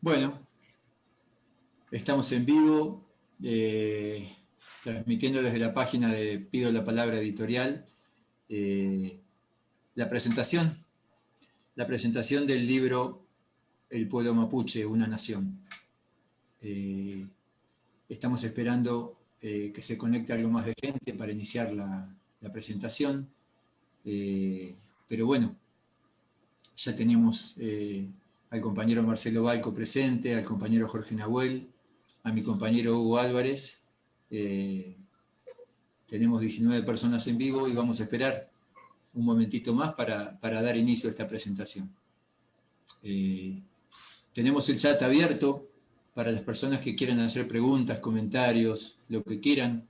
Bueno, estamos en vivo, transmitiendo desde la página de Pido la Palabra Editorial, la presentación del libro El pueblo mapuche, una nación. Estamos esperando que se conecte algo más de gente para iniciar la presentación, pero bueno, ya tenemos al compañero Marcelo Balco presente, al compañero Jorge Nahuel, a mi compañero Hugo Álvarez. Tenemos 19 personas en vivo y vamos a esperar un momentito más para dar inicio a esta presentación. Tenemos el chat abierto para las personas que quieran hacer preguntas, comentarios, lo que quieran.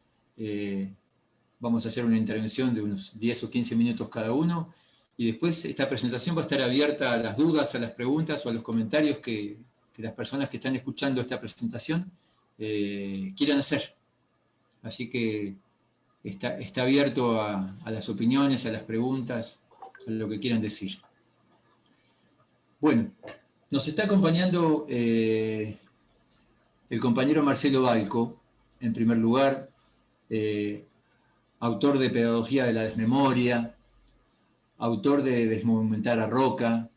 Vamos a hacer una intervención de unos 10 o 15 minutos cada uno, y después esta presentación va a estar abierta a las dudas, a las preguntas o a los comentarios que las personas que están escuchando esta presentación quieran hacer. Así que está abierto a las opiniones, a las preguntas, a lo que quieran decir. Bueno, nos está acompañando el compañero Marcelo Balco, en primer lugar, autor de Pedagogía de la Desmemoria, autor de Desmonumentar a Roca,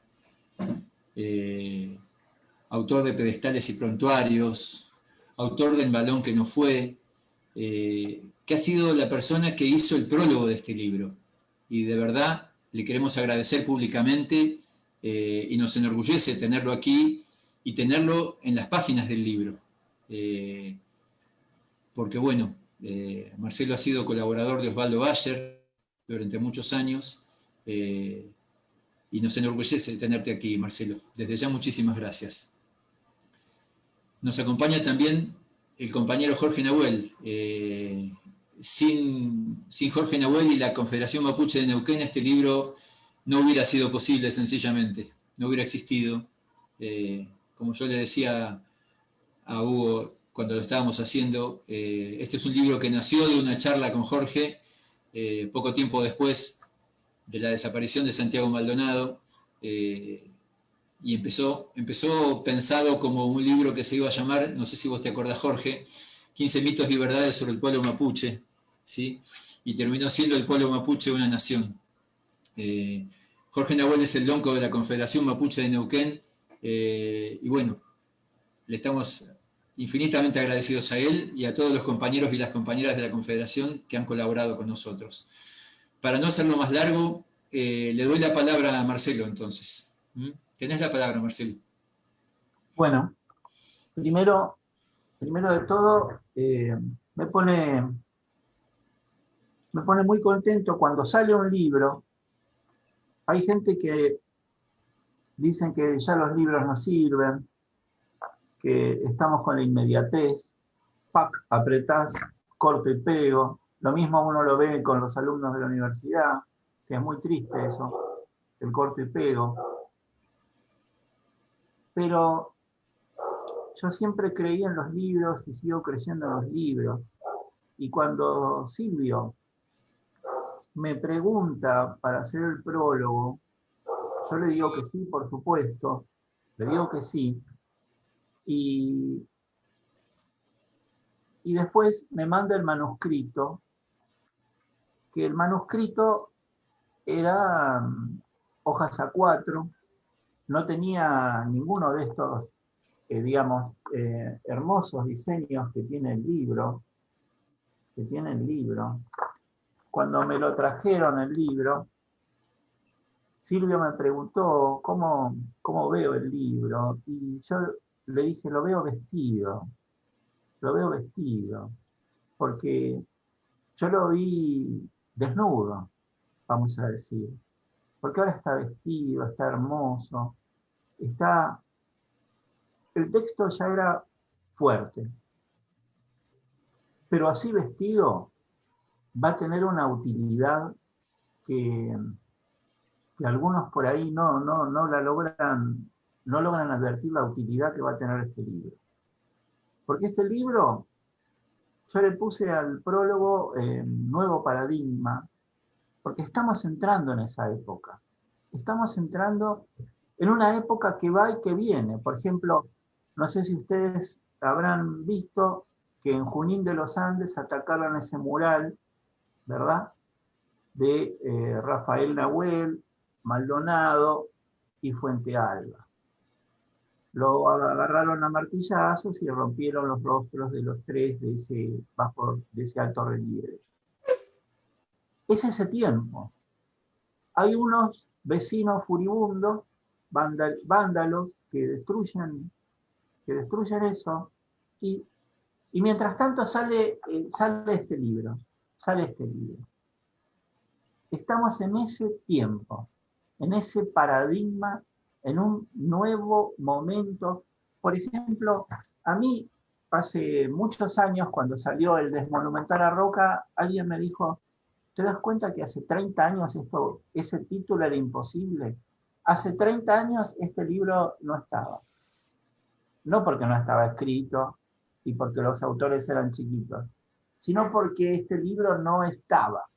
autor de Pedestales y Prontuarios, autor del Balón que no fue, que ha sido la persona que hizo el prólogo de este libro. Y de verdad le queremos agradecer públicamente y nos enorgullece tenerlo aquí y tenerlo en las páginas del libro. Porque bueno, Marcelo ha sido colaborador de Osvaldo Bayer durante muchos años, y nos enorgullece tenerte aquí, Marcelo. Desde ya, muchísimas gracias. Nos acompaña también el compañero Jorge Nahuel. Sin Jorge Nahuel y la Confederación Mapuche de Neuquén, este libro no hubiera sido posible, sencillamente. No hubiera existido. Como yo le decía a Hugo cuando lo estábamos haciendo, este es un libro que nació de una charla con Jorge, poco tiempo después de la desaparición de Santiago Maldonado, y empezó pensado como un libro que se iba a llamar, no sé si vos te acordás, Jorge, 15 mitos y verdades sobre el pueblo mapuche, ¿sí? Y terminó siendo el pueblo mapuche una nación. Jorge Nahuel es el lonco de la Confederación Mapuche de Neuquén, y bueno, le estamos infinitamente agradecidos a él y a todos los compañeros y las compañeras de la Confederación que han colaborado con nosotros. Para no hacerlo más largo, le doy la palabra a Marcelo, entonces. Tenés la palabra, Marcelo. Bueno, primero de todo, me pone muy contento cuando sale un libro. Hay gente que dicen que ya los libros no sirven, que estamos con la inmediatez, pac, apretás, corto y pego. Lo mismo uno lo ve con los alumnos de la universidad, que es muy triste eso, el corto y pego. Pero yo siempre creí en los libros y sigo creyendo en los libros. Y cuando Silvio me pregunta para hacer el prólogo, yo le digo que sí, por supuesto, le digo que sí. Y después me manda el manuscrito, que el manuscrito era hojas A4, no tenía ninguno de estos, digamos, hermosos diseños que tiene el libro, Cuando me lo trajeron el libro, Silvio me preguntó cómo veo el libro, y yo le dije, lo veo vestido, porque yo lo vi desnudo, vamos a decir, porque ahora está vestido, está hermoso, el texto ya era fuerte, pero así vestido va a tener una utilidad que algunos por ahí no logran advertir la utilidad que va a tener este libro. Porque este libro, yo le puse al prólogo Nuevo Paradigma, porque estamos entrando en esa época. Estamos entrando en una época que va y que viene. Por ejemplo, No sé si ustedes habrán visto que en Junín de los Andes atacaron ese mural, ¿verdad? De Rafael Nahuel, Maldonado y Fuente Alba. Lo agarraron a martillazos y rompieron los rostros de los tres de ese alto relieve. Es ese tiempo. Hay unos vecinos furibundos, vándalos, que destruyen eso, y mientras tanto sale este libro. Estamos en ese tiempo, en ese paradigma, en un nuevo momento. Por ejemplo, a mí, hace muchos años, cuando salió el Desmonumentar a Roca, alguien me dijo, ¿te das cuenta que hace 30 años ese título era imposible? Hace 30 años este libro no estaba. No porque no estaba escrito y porque los autores eran chiquitos, sino porque este libro no estaba.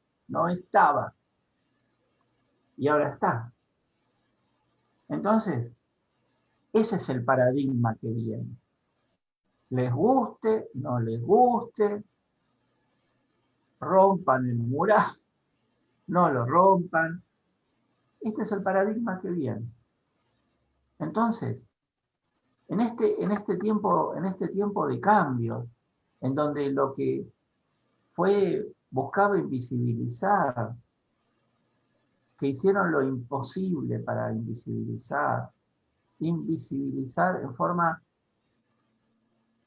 Y ahora está. Entonces, ese es el paradigma que viene. Les guste, no les guste, rompan el mural, no lo rompan. Este es el paradigma que viene. Entonces, en este tiempo de cambio, en donde lo que fue buscado invisibilizar, que hicieron lo imposible para invisibilizar en forma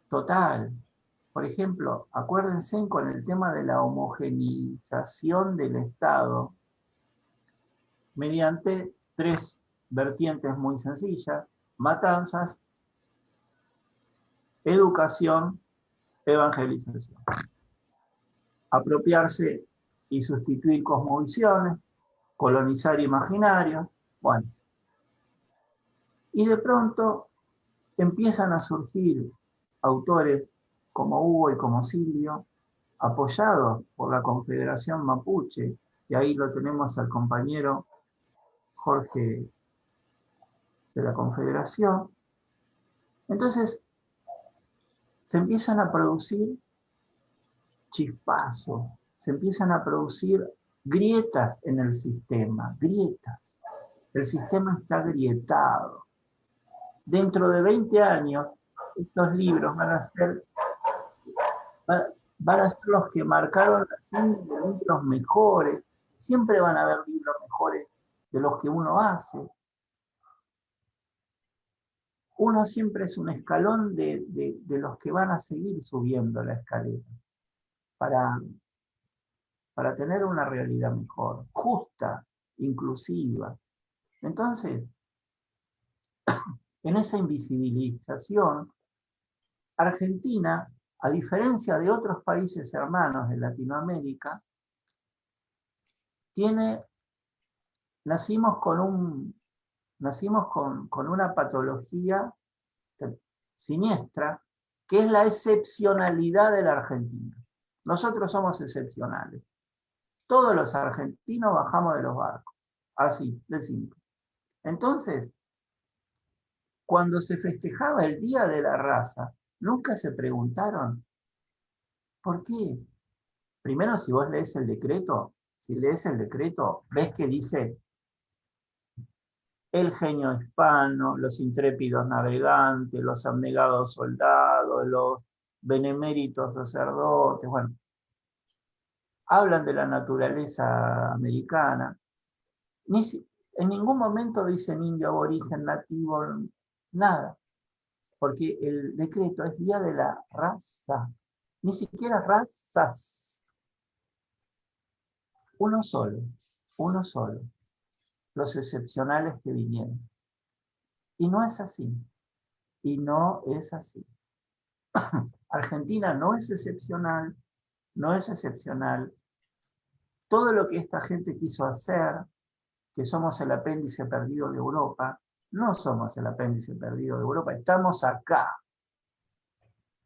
total. Por ejemplo, acuérdense con el tema de la homogeneización del Estado mediante 3 vertientes muy sencillas: matanzas, educación, evangelización. Apropiarse y sustituir cosmovisiones, colonizar imaginarios, bueno. Y de pronto empiezan a surgir autores como Hugo y como Silvio, apoyados por la Confederación Mapuche, y ahí lo tenemos al compañero Jorge de la Confederación. Entonces, se empiezan a producir chispazos, se empiezan a producir grietas en el sistema, grietas. El sistema está agrietado. Dentro de 20 años, estos libros van a ser los que marcaron la serie de libros mejores. Siempre van a haber libros mejores de los que uno hace. Uno siempre es un escalón de los que van a seguir subiendo la escalera para tener una realidad mejor, justa, inclusiva. Entonces, en esa invisibilización, Argentina, a diferencia de otros países hermanos de Latinoamérica, nacimos con una patología siniestra, que es la excepcionalidad de la Argentina. Nosotros somos excepcionales. Todos los argentinos bajamos de los barcos. Así, de simple. Entonces, cuando se festejaba el Día de la Raza, nunca se preguntaron, ¿por qué? Primero, si vos lees el decreto, ves que dice el genio hispano, los intrépidos navegantes, los abnegados soldados, los beneméritos sacerdotes, bueno, hablan de la naturaleza americana. En ningún momento dicen indio, aborigen, nativo, nada, porque el decreto es Día de la Raza, ni siquiera razas. Uno solo, los excepcionales que vinieron. Y no es así, Argentina no es excepcional. Todo lo que esta gente quiso hacer, que somos el apéndice perdido de Europa, no somos el apéndice perdido de Europa, estamos acá.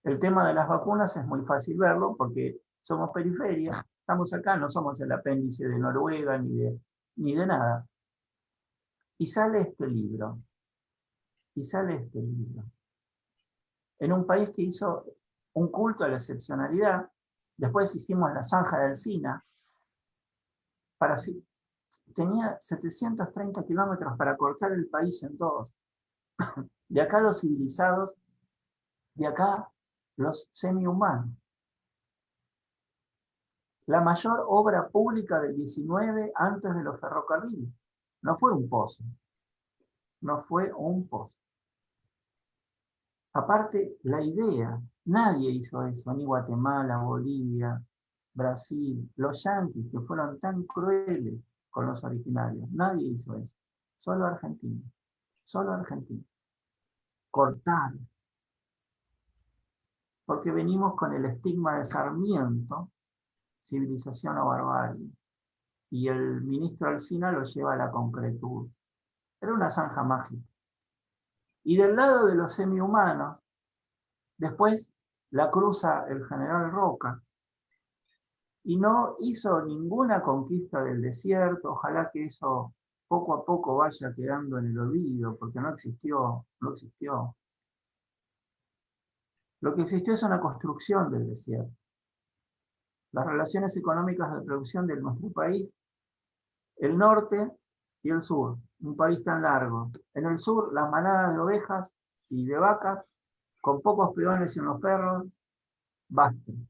El tema de las vacunas es muy fácil verlo porque somos periferia, estamos acá, no somos el apéndice de Noruega ni de nada. Y sale este libro. en un país que hizo un culto a la excepcionalidad. Después hicimos la zanja del Sina. Tenía 730 kilómetros para cortar el país en dos. De acá los civilizados, de acá los semi-humanos. La mayor obra pública del 19 antes de los ferrocarriles. No fue un pozo. No fue un pozo. Aparte, la idea, nadie hizo eso, ni Guatemala, Bolivia, Brasil, los yanquis que fueron tan crueles con los originarios, nadie hizo eso. Solo Argentina. Solo Argentina. Cortar. Porque venimos con el estigma de Sarmiento, civilización o barbarie. Y el ministro Alsina lo lleva a la concretud. Era una zanja mágica. Y del lado de los semi-humanos, después la cruza el general Roca, y no hizo ninguna conquista del desierto. Ojalá que eso poco a poco vaya quedando en el olvido, porque no existió. Lo que existió es una construcción del desierto. Las relaciones económicas de producción de nuestro país, el norte y el sur, un país tan largo. En el sur, las manadas de ovejas y de vacas, con pocos peones y unos perros, bastan.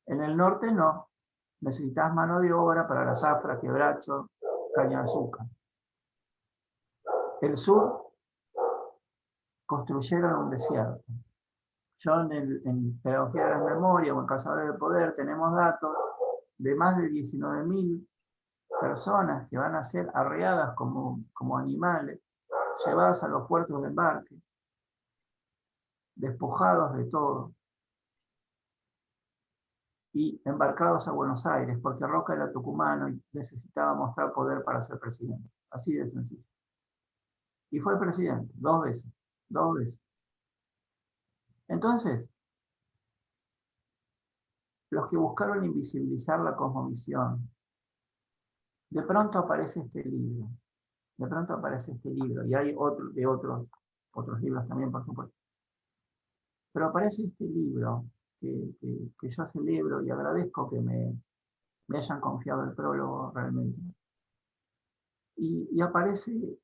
En el norte no. Necesitas mano de obra para la zafra, quebracho, caña de azúcar. El sur construyeron un desierto. Yo en Pedagogía de la Memoria o en Cazadores de Poder tenemos datos de más de 19.000 personas que van a ser arreadas como animales, llevadas a los puertos de embarque, despojados de todo, y embarcados a Buenos Aires, porque Roca era tucumano y necesitaba mostrar poder para ser presidente. Así de sencillo. Y fue presidente, 2 veces. Entonces, los que buscaron invisibilizar la cosmovisión, de pronto aparece este libro. Y hay otros libros también, por supuesto. Pero aparece este libro que yo celebro y agradezco que me hayan confiado el prólogo realmente. Y aparece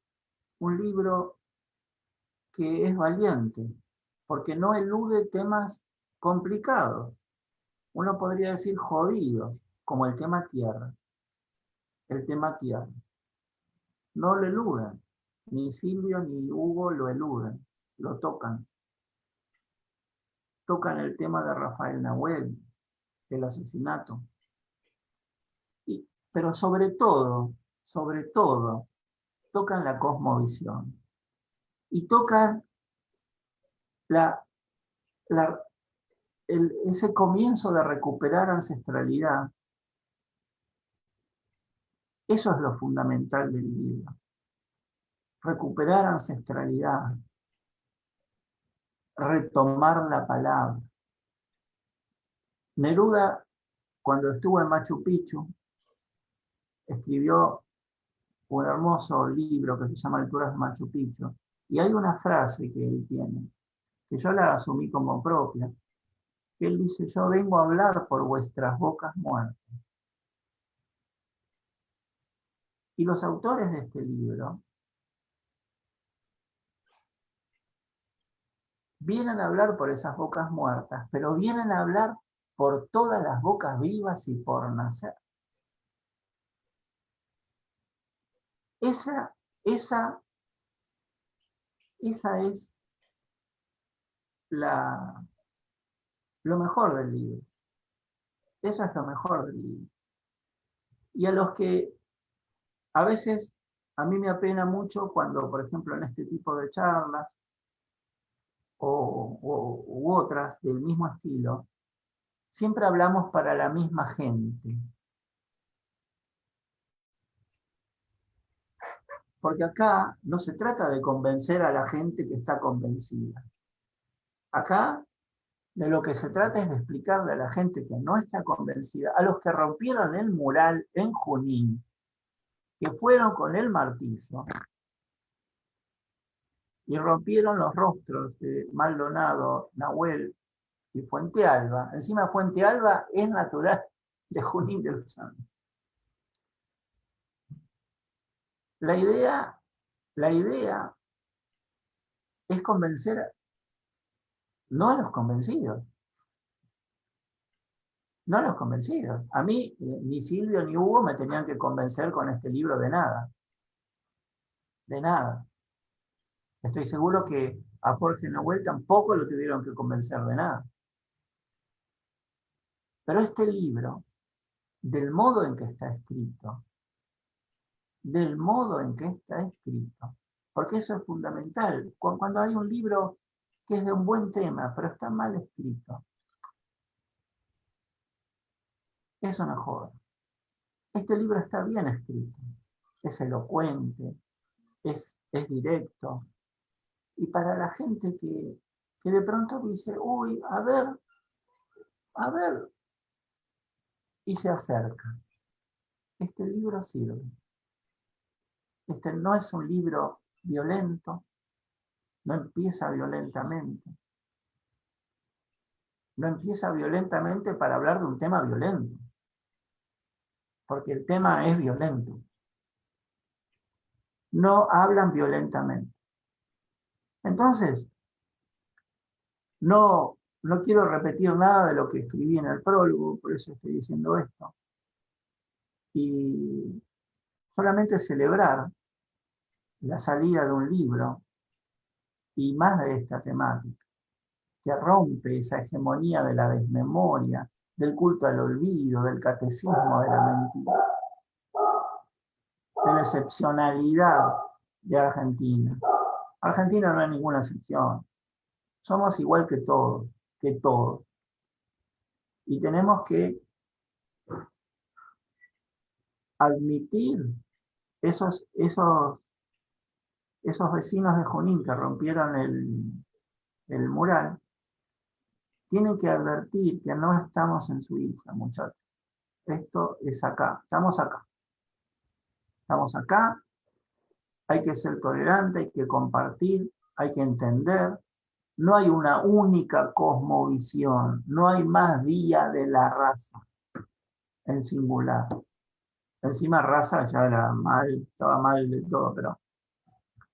un libro que es valiente, porque no elude temas complicados. Uno podría decir jodidos, como el tema tierra. No lo eluden. Ni Silvio ni Hugo lo eluden, lo tocan. Tocan el tema de Rafael Nahuel, el asesinato. Pero sobre todo, tocan la cosmovisión. Y tocan ese comienzo de recuperar ancestralidad. Eso es lo fundamental del libro. Recuperar ancestralidad. Retomar la palabra. Neruda, cuando estuvo en Machu Picchu, escribió un hermoso libro que se llama Alturas de Machu Picchu. Y hay una frase que él tiene, que yo la asumí como propia, que él dice: yo vengo a hablar por vuestras bocas muertas. Y los autores de este libro vienen a hablar por esas bocas muertas, pero vienen a hablar por todas las bocas vivas y por nacer. Esa es lo mejor del libro. Eso es lo mejor del libro. Y a los que a veces a mí me apena mucho cuando, por ejemplo, en este tipo de charlas u otras del mismo estilo, siempre hablamos para la misma gente. Porque acá no se trata de convencer a la gente que está convencida. Acá de lo que se trata es de explicarle a la gente que no está convencida, a los que rompieron el mural en Junín, que fueron con el martillo, y rompieron los rostros de Maldonado, Nahuel y Fuente Alba. Encima Fuente Alba es natural de Junín de los Andes. La idea es convencer no a los convencidos, no a los convencidos. A mí, ni Silvio ni Hugo me tenían que convencer con este libro de nada. De nada. Estoy seguro que a Jorge Nahuel tampoco lo tuvieron que convencer de nada. Pero este libro, del modo en que está escrito, porque eso es fundamental. Cuando hay un libro que es de un buen tema, pero está mal escrito, es una joda. Este libro está bien escrito, es elocuente, es directo. Y para la gente que de pronto dice, uy, a ver, y se acerca, este libro sirve. Este no es un libro violento, no empieza violentamente. No empieza violentamente para hablar de un tema violento, porque el tema es violento. No hablan violentamente. Entonces, no quiero repetir nada de lo que escribí en el prólogo, por eso estoy diciendo esto. Y solamente celebrar la salida de un libro, y más de esta temática, que rompe esa hegemonía de la desmemoria, del culto al olvido, del catecismo de la mentira, de la excepcionalidad de Argentina. Argentina no es ninguna excepción. Somos igual que todos, Y tenemos que admitir esos vecinos de Junín que rompieron el mural, tienen que advertir que no estamos en Suiza, muchachos. Esto es acá, estamos acá. Estamos acá, hay que ser tolerante, hay que compartir, hay que entender. No hay una única cosmovisión, no hay más día de la raza en singular. Encima raza ya era mal, estaba mal de todo,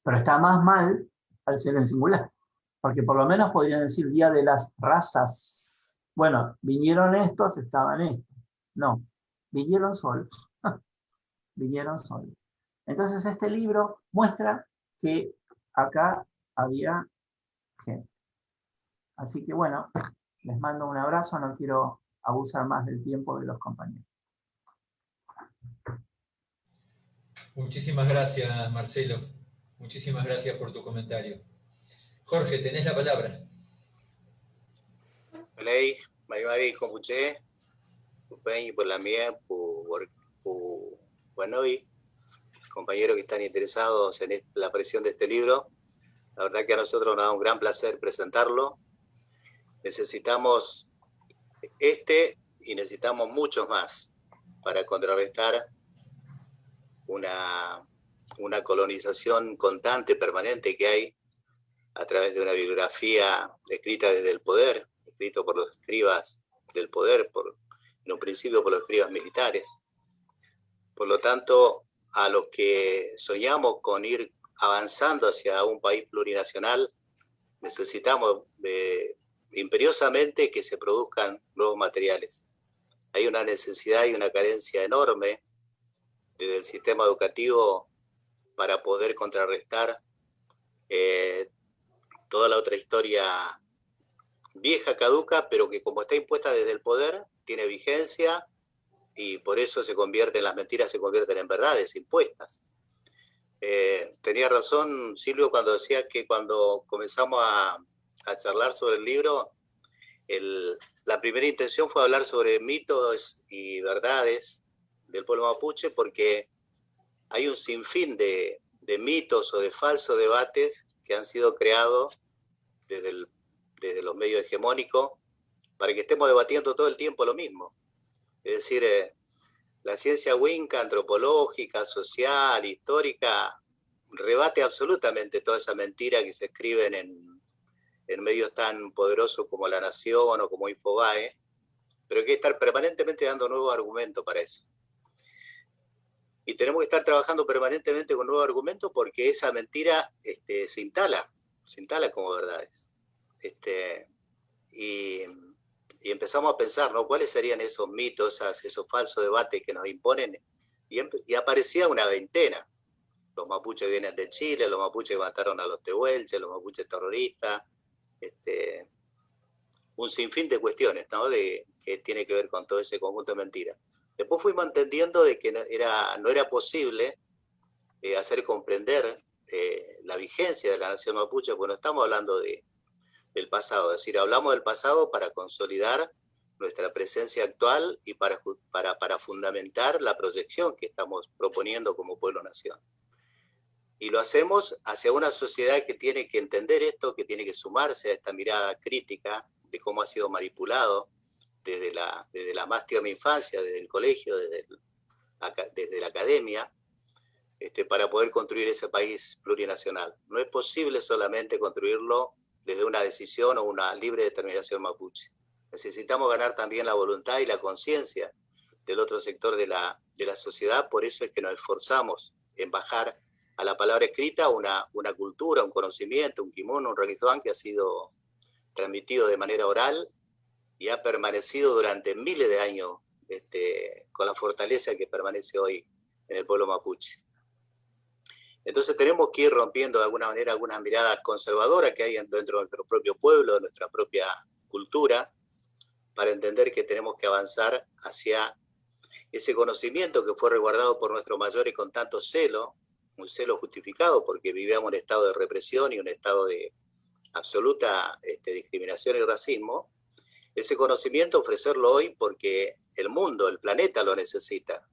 pero está más mal al ser en singular, porque por lo menos podrían decir día de las razas. Bueno, vinieron estos, estaban estos. No, vinieron solos. Vinieron solos. Entonces este libro muestra que acá había gente. Así que bueno, les mando un abrazo, no quiero abusar más del tiempo de los compañeros. Muchísimas gracias, Marcelo. Muchísimas gracias por tu comentario. Jorge, tenés la palabra. Lei, Mari Compuche, Pupeñi por la mía, por Buenoy, compañeros que están interesados en la aparición de este libro. La verdad que a nosotros nos da un gran placer presentarlo. Necesitamos y necesitamos muchos más para contrarrestar una colonización constante, permanente que hay a través de una bibliografía escrita desde el poder, escrito por los escribas del poder, en un principio por los escribas militares. Por lo tanto, a los que soñamos con ir avanzando hacia un país plurinacional, necesitamos imperiosamente que se produzcan nuevos materiales. Hay una necesidad y una carencia enorme desde el sistema educativo para poder contrarrestar toda la otra historia vieja, caduca, pero que como está impuesta desde el poder, tiene vigencia y por eso las mentiras se convierten en verdades impuestas. Tenía razón Silvio cuando decía que cuando comenzamos a charlar sobre el libro, la primera intención fue hablar sobre mitos y verdades del pueblo mapuche, porque hay un sinfín de mitos o de falsos debates que han sido creados desde los medios hegemónicos para que estemos debatiendo todo el tiempo lo mismo. Es decir, la ciencia winca, antropológica, social, histórica, rebate absolutamente toda esa mentira que se escriben en medios tan poderosos como La Nación o como Infobae, pero hay que estar permanentemente dando nuevos argumentos para eso. Y tenemos que estar trabajando permanentemente con nuevos argumentos porque esa mentira se instala como verdades. Y empezamos a pensar, ¿no? ¿Cuáles serían esos mitos, esos falsos debates que nos imponen? Y aparecía una veintena. Los mapuches vienen de Chile, los mapuches que mataron a los tehuelches, los mapuches terroristas, un sinfín de cuestiones, ¿no? Que tiene que ver con todo ese conjunto de mentiras. Después fuimos entendiendo de que no era posible hacer comprender la vigencia de la nación mapuche, porque no estamos hablando del pasado, es decir, hablamos del pasado para consolidar nuestra presencia actual y para fundamentar la proyección que estamos proponiendo como pueblo-nación. Y lo hacemos hacia una sociedad que tiene que entender esto, que tiene que sumarse a esta mirada crítica de cómo ha sido manipulado desde la más tierna infancia, desde el colegio, desde la academia, para poder construir ese país plurinacional. No es posible solamente construirlo desde una decisión o una libre determinación mapuche. Necesitamos ganar también la voluntad y la conciencia del otro sector de la sociedad, por eso es que nos esforzamos en bajar a la palabra escrita una cultura, un conocimiento, un kimono, un ritual que ha sido transmitido de manera oral y ha permanecido durante miles de años con la fortaleza que permanece hoy en el pueblo mapuche. Entonces tenemos que ir rompiendo de alguna manera algunas miradas conservadoras que hay dentro de nuestro propio pueblo, de nuestra propia cultura, para entender que tenemos que avanzar hacia ese conocimiento que fue resguardado por nuestros mayores con tanto celo, un celo justificado porque vivíamos un estado de represión y un estado de absoluta discriminación y racismo. Ese conocimiento ofrecerlo hoy porque el mundo, el planeta lo necesita.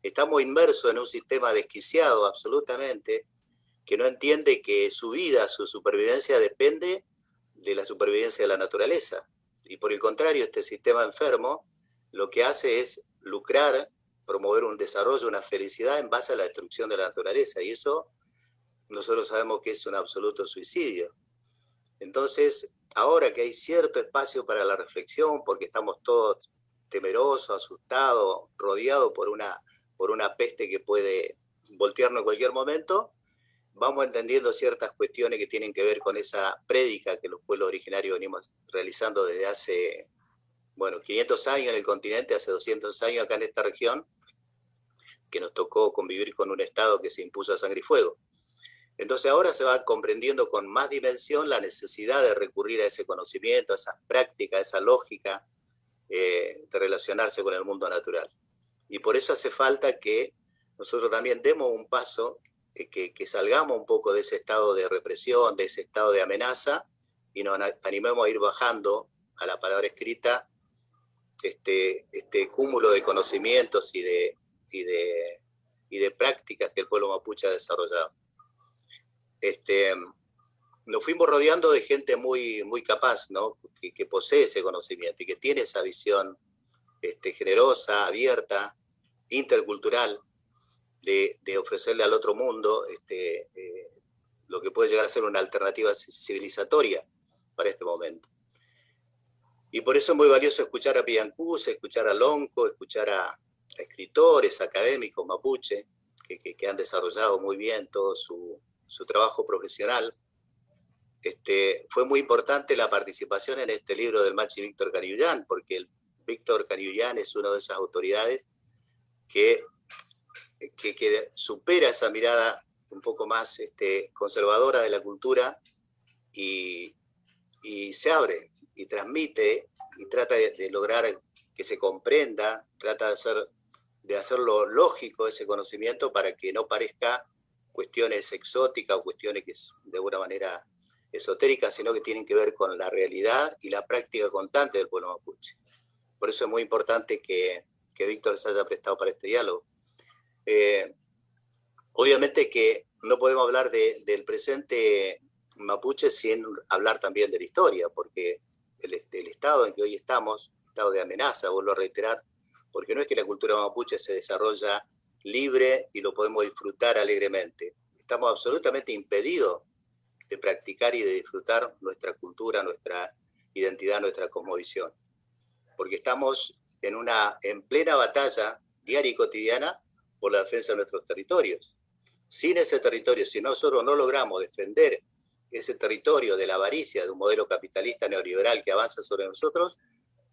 Estamos inmersos en un sistema desquiciado absolutamente, que no entiende que su vida, su supervivencia depende de la supervivencia de la naturaleza. Y por el contrario, este sistema enfermo lo que hace es lucrar, promover un desarrollo, una felicidad en base a la destrucción de la naturaleza. Y eso nosotros sabemos que es un absoluto suicidio. Entonces, ahora que hay cierto espacio para la reflexión, porque estamos todos temerosos, asustados, rodeados por una peste que puede voltearnos en cualquier momento, vamos entendiendo ciertas cuestiones que tienen que ver con esa prédica que los pueblos originarios venimos realizando desde hace, 500 años en el continente, hace 200 años acá en esta región, que nos tocó convivir con un Estado que se impuso a sangre y fuego. Entonces ahora se va comprendiendo con más dimensión la necesidad de recurrir a ese conocimiento, a esas prácticas, a esa lógica de relacionarse con el mundo natural. Y por eso hace falta que nosotros también demos un paso, que salgamos un poco de ese estado de represión, de ese estado de amenaza, y nos animemos a ir bajando a la palabra escrita este cúmulo de conocimientos y de prácticas que el pueblo mapuche ha desarrollado. Nos fuimos rodeando de gente muy, muy capaz, ¿no? que posee ese conocimiento y que tiene esa visión generosa, abierta, intercultural, de ofrecerle al otro mundo lo que puede llegar a ser una alternativa civilizatoria para este momento. Y por eso es muy valioso escuchar a Piancús, escuchar a Lonco, escuchar a escritores, académicos mapuche, que han desarrollado muy bien todo su trabajo profesional. Fue muy importante la participación en este libro del Machi Víctor Canillán, porque el Víctor Canillán es una de esas autoridades que supera esa mirada un poco más conservadora de la cultura y se abre y transmite y trata de lograr que se comprenda, trata de hacerlo lógico ese conocimiento para que no parezca cuestiones exóticas o cuestiones que de alguna manera esotéricas, sino que tienen que ver con la realidad y la práctica constante del pueblo mapuche. Por eso es muy importante que Víctor se haya prestado para este diálogo. Obviamente que no podemos hablar del presente mapuche sin hablar también de la historia, porque el estado en que hoy estamos, estado de amenaza, vuelvo a reiterar, porque no es que la cultura mapuche se desarrolla libre y lo podemos disfrutar alegremente. estamos absolutamente impedidos de practicar y de disfrutar nuestra cultura, nuestra identidad, nuestra cosmovisión. Porque estamos en plena batalla diaria y cotidiana por la defensa de nuestros territorios. Sin ese territorio, si nosotros no logramos defender ese territorio de la avaricia, de un modelo capitalista neoliberal que avanza sobre nosotros,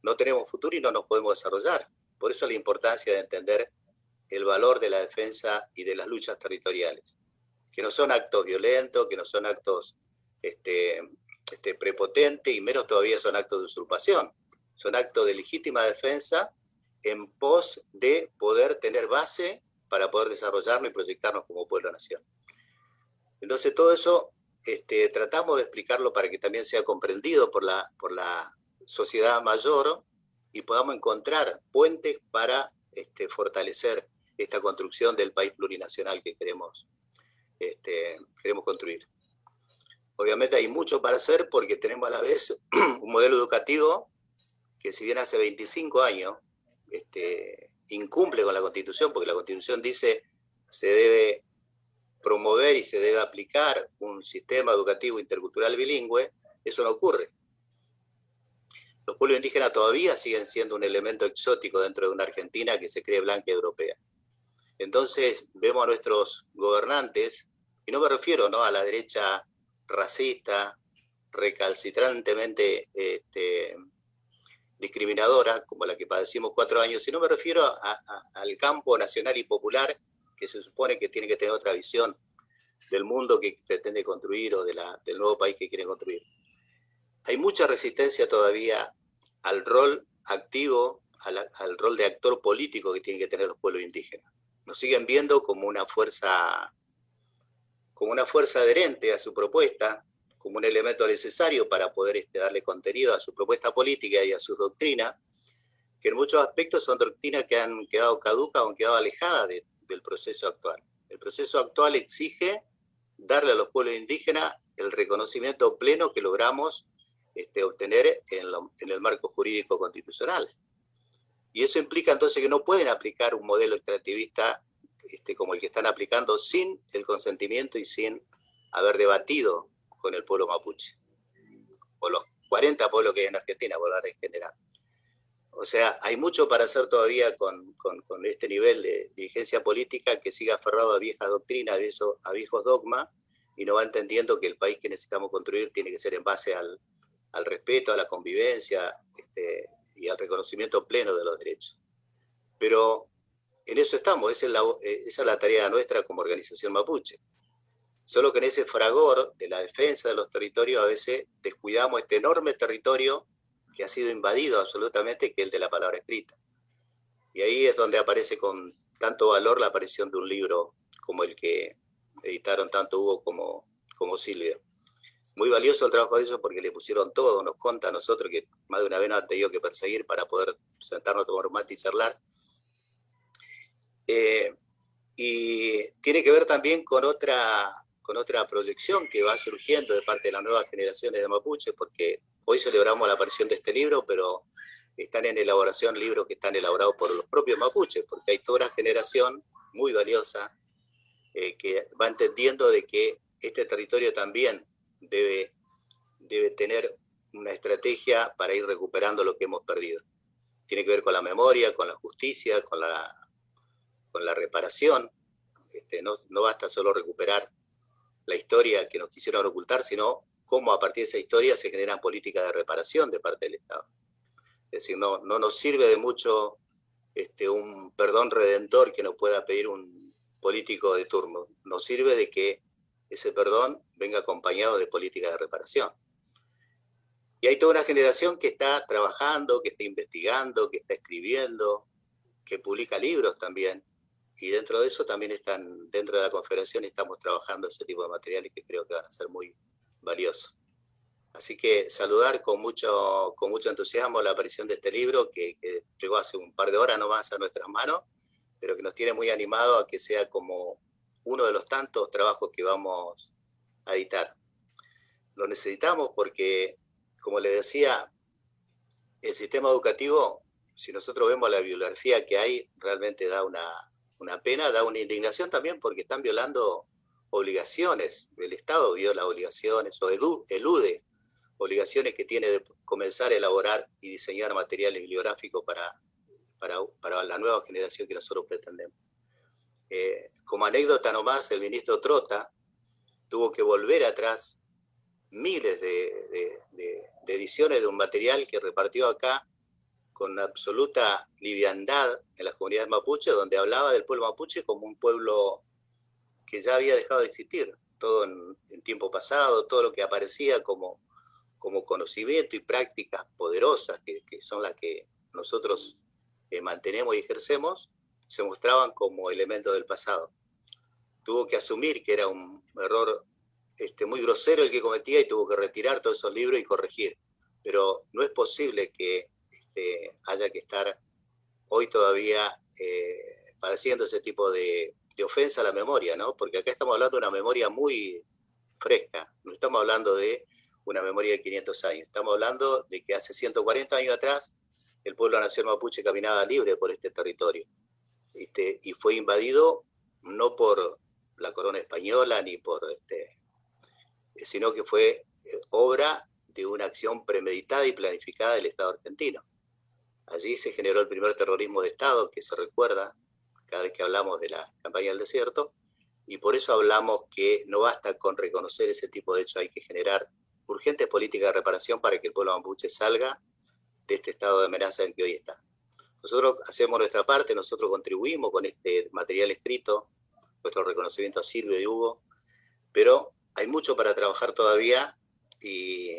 no tenemos futuro y no nos podemos desarrollar. Por eso la importancia de entender el valor de la defensa y de las luchas territoriales, que no son actos violentos, que no son actos prepotentes, y menos todavía son actos de usurpación. Son actos de legítima defensa en pos de poder tener base para poder desarrollarnos y proyectarnos como pueblo-nación. Entonces todo eso tratamos de explicarlo para que también sea comprendido por la sociedad mayor y podamos encontrar puentes para fortalecer esta construcción del país plurinacional que queremos construir. Obviamente hay mucho para hacer porque tenemos a la vez un modelo educativo que, si bien hace 25 años incumple con la Constitución, porque la Constitución dice se debe promover y se debe aplicar un sistema educativo intercultural bilingüe, eso no ocurre. Los pueblos indígenas todavía siguen siendo un elemento exótico dentro de una Argentina que se cree blanca y europea. Entonces vemos a nuestros gobernantes, y no me refiero a la derecha racista, recalcitrantemente discriminadora, como la que padecimos 4 años, sino me refiero al campo nacional y popular, que se supone que tiene que tener otra visión del mundo que pretende construir o del nuevo país que quiere construir. Hay mucha resistencia todavía al rol activo, al rol de actor político que tienen que tener los pueblos indígenas. Nos siguen viendo como una fuerza adherente a su propuesta, como un elemento necesario para poder darle contenido a su propuesta política y a sus doctrinas, que en muchos aspectos son doctrinas que han quedado caducas o han quedado alejadas del proceso actual. El proceso actual exige darle a los pueblos indígenas el reconocimiento pleno que logramos obtener en el marco jurídico constitucional. Y eso implica entonces que no pueden aplicar un modelo extractivista como el que están aplicando sin el consentimiento y sin haber debatido con el pueblo mapuche, o los 40 pueblos que hay en Argentina, por hablar en general. O sea, hay mucho para hacer todavía con este nivel de dirigencia política que sigue aferrado a viejas doctrinas, a viejos dogmas, y no va entendiendo que el país que necesitamos construir tiene que ser en base al respeto, a la convivencia y al reconocimiento pleno de los derechos. Pero en eso estamos, esa es la tarea nuestra como organización mapuche. Solo que en ese fragor de la defensa de los territorios a veces descuidamos este enorme territorio que ha sido invadido absolutamente, que es el de la palabra escrita. Y ahí es donde aparece con tanto valor la aparición de un libro como el que editaron tanto Hugo como Silvia. Muy valioso el trabajo de ellos porque le pusieron todo, nos conta a nosotros que más de una vez nos han tenido que perseguir para poder sentarnos a tomar un mate y charlar. Y tiene que ver también con otra proyección que va surgiendo de parte de las nuevas generaciones de mapuches, porque hoy celebramos la aparición de este libro, pero están en elaboración libros que están elaborados por los propios mapuches, porque hay toda una generación muy valiosa que va entendiendo de que este territorio también debe tener una estrategia para ir recuperando lo que hemos perdido. Tiene que ver con la memoria, con la justicia, con la reparación. No basta solo recuperar la historia que nos quisieron ocultar, sino cómo a partir de esa historia se generan políticas de reparación de parte del Estado. Es decir, no nos sirve de mucho un perdón redentor que nos pueda pedir un político de turno. Nos sirve de que ese perdón venga acompañado de políticas de reparación. Y hay toda una generación que está trabajando, que está investigando, que está escribiendo, que publica libros también. Y dentro de eso también dentro de la Confederación estamos trabajando ese tipo de materiales que creo que van a ser muy valiosos. Así que saludar con mucho entusiasmo la aparición de este libro que llegó hace un par de horas nomás a nuestras manos, pero que nos tiene muy animado a que sea como uno de los tantos trabajos que vamos a editar. Lo necesitamos porque, como les decía, el sistema educativo, si nosotros vemos la bibliografía que hay, realmente da una pena, da una indignación también porque están violando obligaciones. El Estado viola obligaciones o elude obligaciones que tiene de comenzar a elaborar y diseñar material bibliográfico para la nueva generación que nosotros pretendemos. Como anécdota nomás, el ministro Trota tuvo que volver atrás miles de ediciones de un material que repartió acá con absoluta liviandad en las comunidades mapuches, donde hablaba del pueblo mapuche como un pueblo que ya había dejado de existir, todo en tiempo pasado, todo lo que aparecía como conocimiento y prácticas poderosas, que son las que nosotros mantenemos y ejercemos, se mostraban como elementos del pasado. Tuvo que asumir que era un error muy grosero el que cometía y tuvo que retirar todos esos libros y corregir. Pero no es posible que haya que estar hoy todavía padeciendo ese tipo de ofensa a la memoria, ¿no? Porque acá estamos hablando de una memoria muy fresca, no estamos hablando de una memoria de 500 años, estamos hablando de que hace 140 años atrás el pueblo nacional mapuche caminaba libre por este territorio y fue invadido no por la corona española ni sino que fue obra de una acción premeditada y planificada del Estado argentino. Allí se generó el primer terrorismo de Estado que se recuerda cada vez que hablamos de la campaña del desierto, y por eso hablamos que no basta con reconocer ese tipo de hechos, hay que generar urgentes políticas de reparación para que el pueblo mapuche salga de este estado de amenaza en el que hoy está. Nosotros hacemos nuestra parte, nosotros contribuimos con este material escrito, nuestro reconocimiento a Silvio y Hugo, pero hay mucho para trabajar todavía y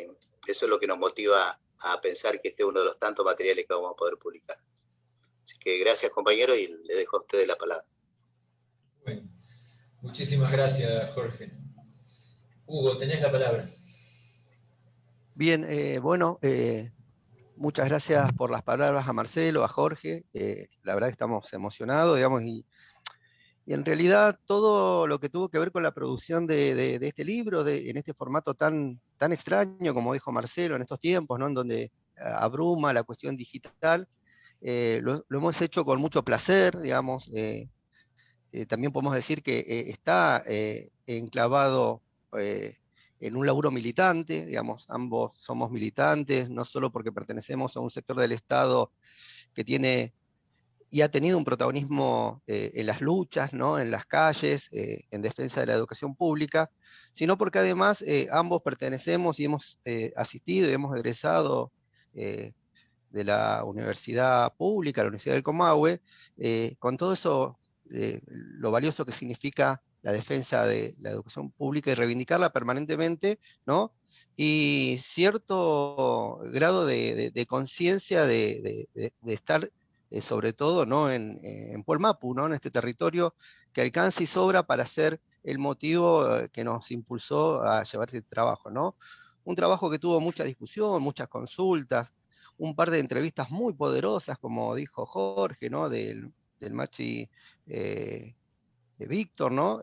eso es lo que nos motiva a pensar que este es uno de los tantos materiales que vamos a poder publicar. Así que gracias, compañeros, y le dejo a ustedes la palabra. Bueno, muchísimas gracias, Jorge. Hugo, tenés la palabra. Bien, muchas gracias por las palabras a Marcelo, a Jorge. La verdad que estamos emocionados, digamos, y en realidad todo lo que tuvo que ver con la producción de este libro, en este formato tan extraño, como dijo Marcelo, en estos tiempos, ¿no? En donde abruma la cuestión digital, lo hemos hecho con mucho placer, digamos. También podemos decir que está enclavado en un laburo militante, digamos, ambos somos militantes, no solo porque pertenecemos a un sector del Estado que tiene y ha tenido un protagonismo en las luchas, ¿no? En las calles, en defensa de la educación pública, sino porque además ambos pertenecemos y hemos asistido y hemos egresado de la universidad pública, la Universidad del Comahue, con todo eso, lo valioso que significa la defensa de la educación pública y reivindicarla permanentemente, ¿no? Y cierto grado de conciencia de estar, sobre todo, ¿no? en Puelmapu, ¿no? En este territorio que alcanza y sobra para ser el motivo que nos impulsó a llevar este trabajo, ¿no? Un trabajo que tuvo mucha discusión, muchas consultas, un par de entrevistas muy poderosas, como dijo Jorge, ¿no? del Machi de Víctor, ¿no?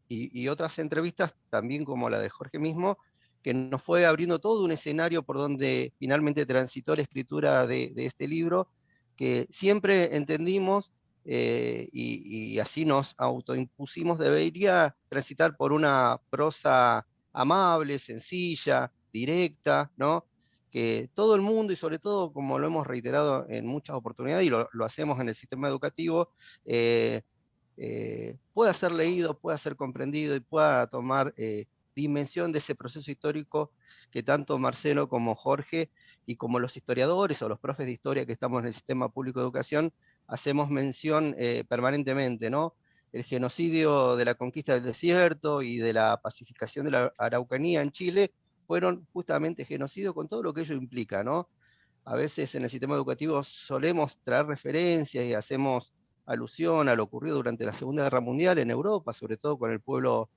Y otras entrevistas también como la de Jorge mismo, que nos fue abriendo todo un escenario por donde finalmente transitó la escritura de este libro, que siempre entendimos, y así nos autoimpusimos, debería transitar por una prosa amable, sencilla, directa, ¿no? Que todo el mundo, y sobre todo, como lo hemos reiterado en muchas oportunidades, y lo hacemos en el sistema educativo, pueda ser leído, pueda ser comprendido y pueda tomar dimensión de ese proceso histórico que tanto Marcelo como Jorge y como los historiadores o los profes de historia que estamos en el sistema público de educación hacemos mención permanentemente, ¿no? El genocidio de la conquista del desierto y de la pacificación de la Araucanía en Chile fueron justamente genocidios con todo lo que ello implica, ¿no? A veces en el sistema educativo solemos traer referencias y hacemos alusión a lo ocurrido durante la Segunda Guerra Mundial en Europa, sobre todo con el pueblo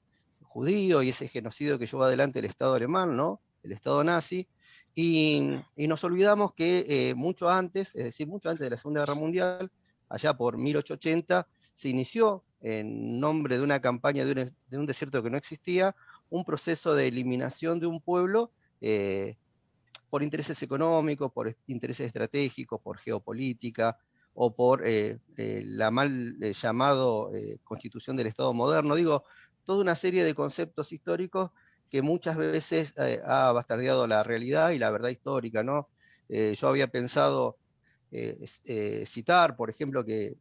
judío y ese genocidio que llevó adelante el Estado alemán, ¿no? El Estado nazi, y nos olvidamos que mucho antes, es decir, mucho antes de la Segunda Guerra Mundial, allá por 1880, se inició, en nombre de una campaña de un desierto que no existía, un proceso de eliminación de un pueblo por intereses económicos, por intereses estratégicos, por geopolítica, o por la mal llamado Constitución del Estado moderno. Digo, toda una serie de conceptos históricos que muchas veces ha bastardeado la realidad y la verdad histórica, ¿no? Yo había pensado citar, por ejemplo, que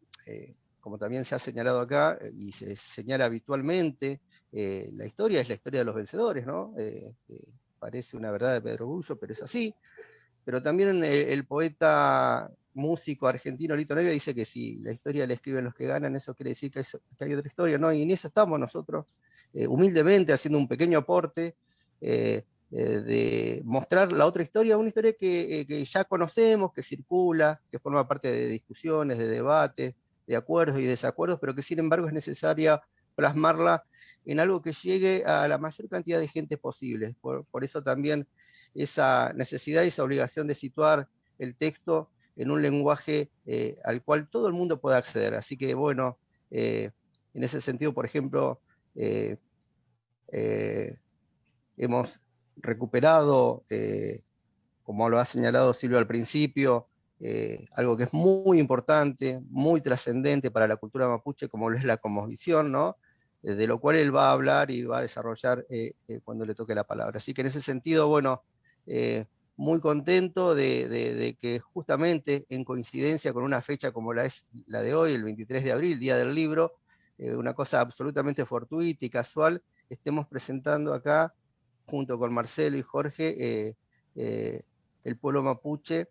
como también se ha señalado acá, y se señala habitualmente, la historia es la historia de los vencedores, ¿no? Parece una verdad de Pedro Bullo, pero es así. Pero también el poeta músico argentino Lito Nevia dice que si la historia la escriben los que ganan, eso quiere decir que hay otra historia, ¿no? Y en eso estamos nosotros, humildemente haciendo un pequeño aporte, de mostrar la otra historia, una historia que ya conocemos, que circula, que forma parte de discusiones, de debates, de acuerdos y desacuerdos, pero que sin embargo es necesaria plasmarla en algo que llegue a la mayor cantidad de gente posible. Por eso también esa necesidad y esa obligación de situar el texto en un lenguaje al cual todo el mundo pueda acceder. Así que bueno, en ese sentido, por ejemplo, hemos recuperado, como lo ha señalado Silvio al principio, algo que es muy importante, muy trascendente para la cultura mapuche, como lo es la cosmovisión, ¿no? De lo cual él va a hablar y va a desarrollar cuando le toque la palabra. Así que en ese sentido, bueno, muy contento de que justamente en coincidencia con una fecha como la es la de hoy, el 23 de abril, Día del Libro, una cosa absolutamente fortuita y casual, estemos presentando acá, junto con Marcelo y Jorge, El pueblo mapuche,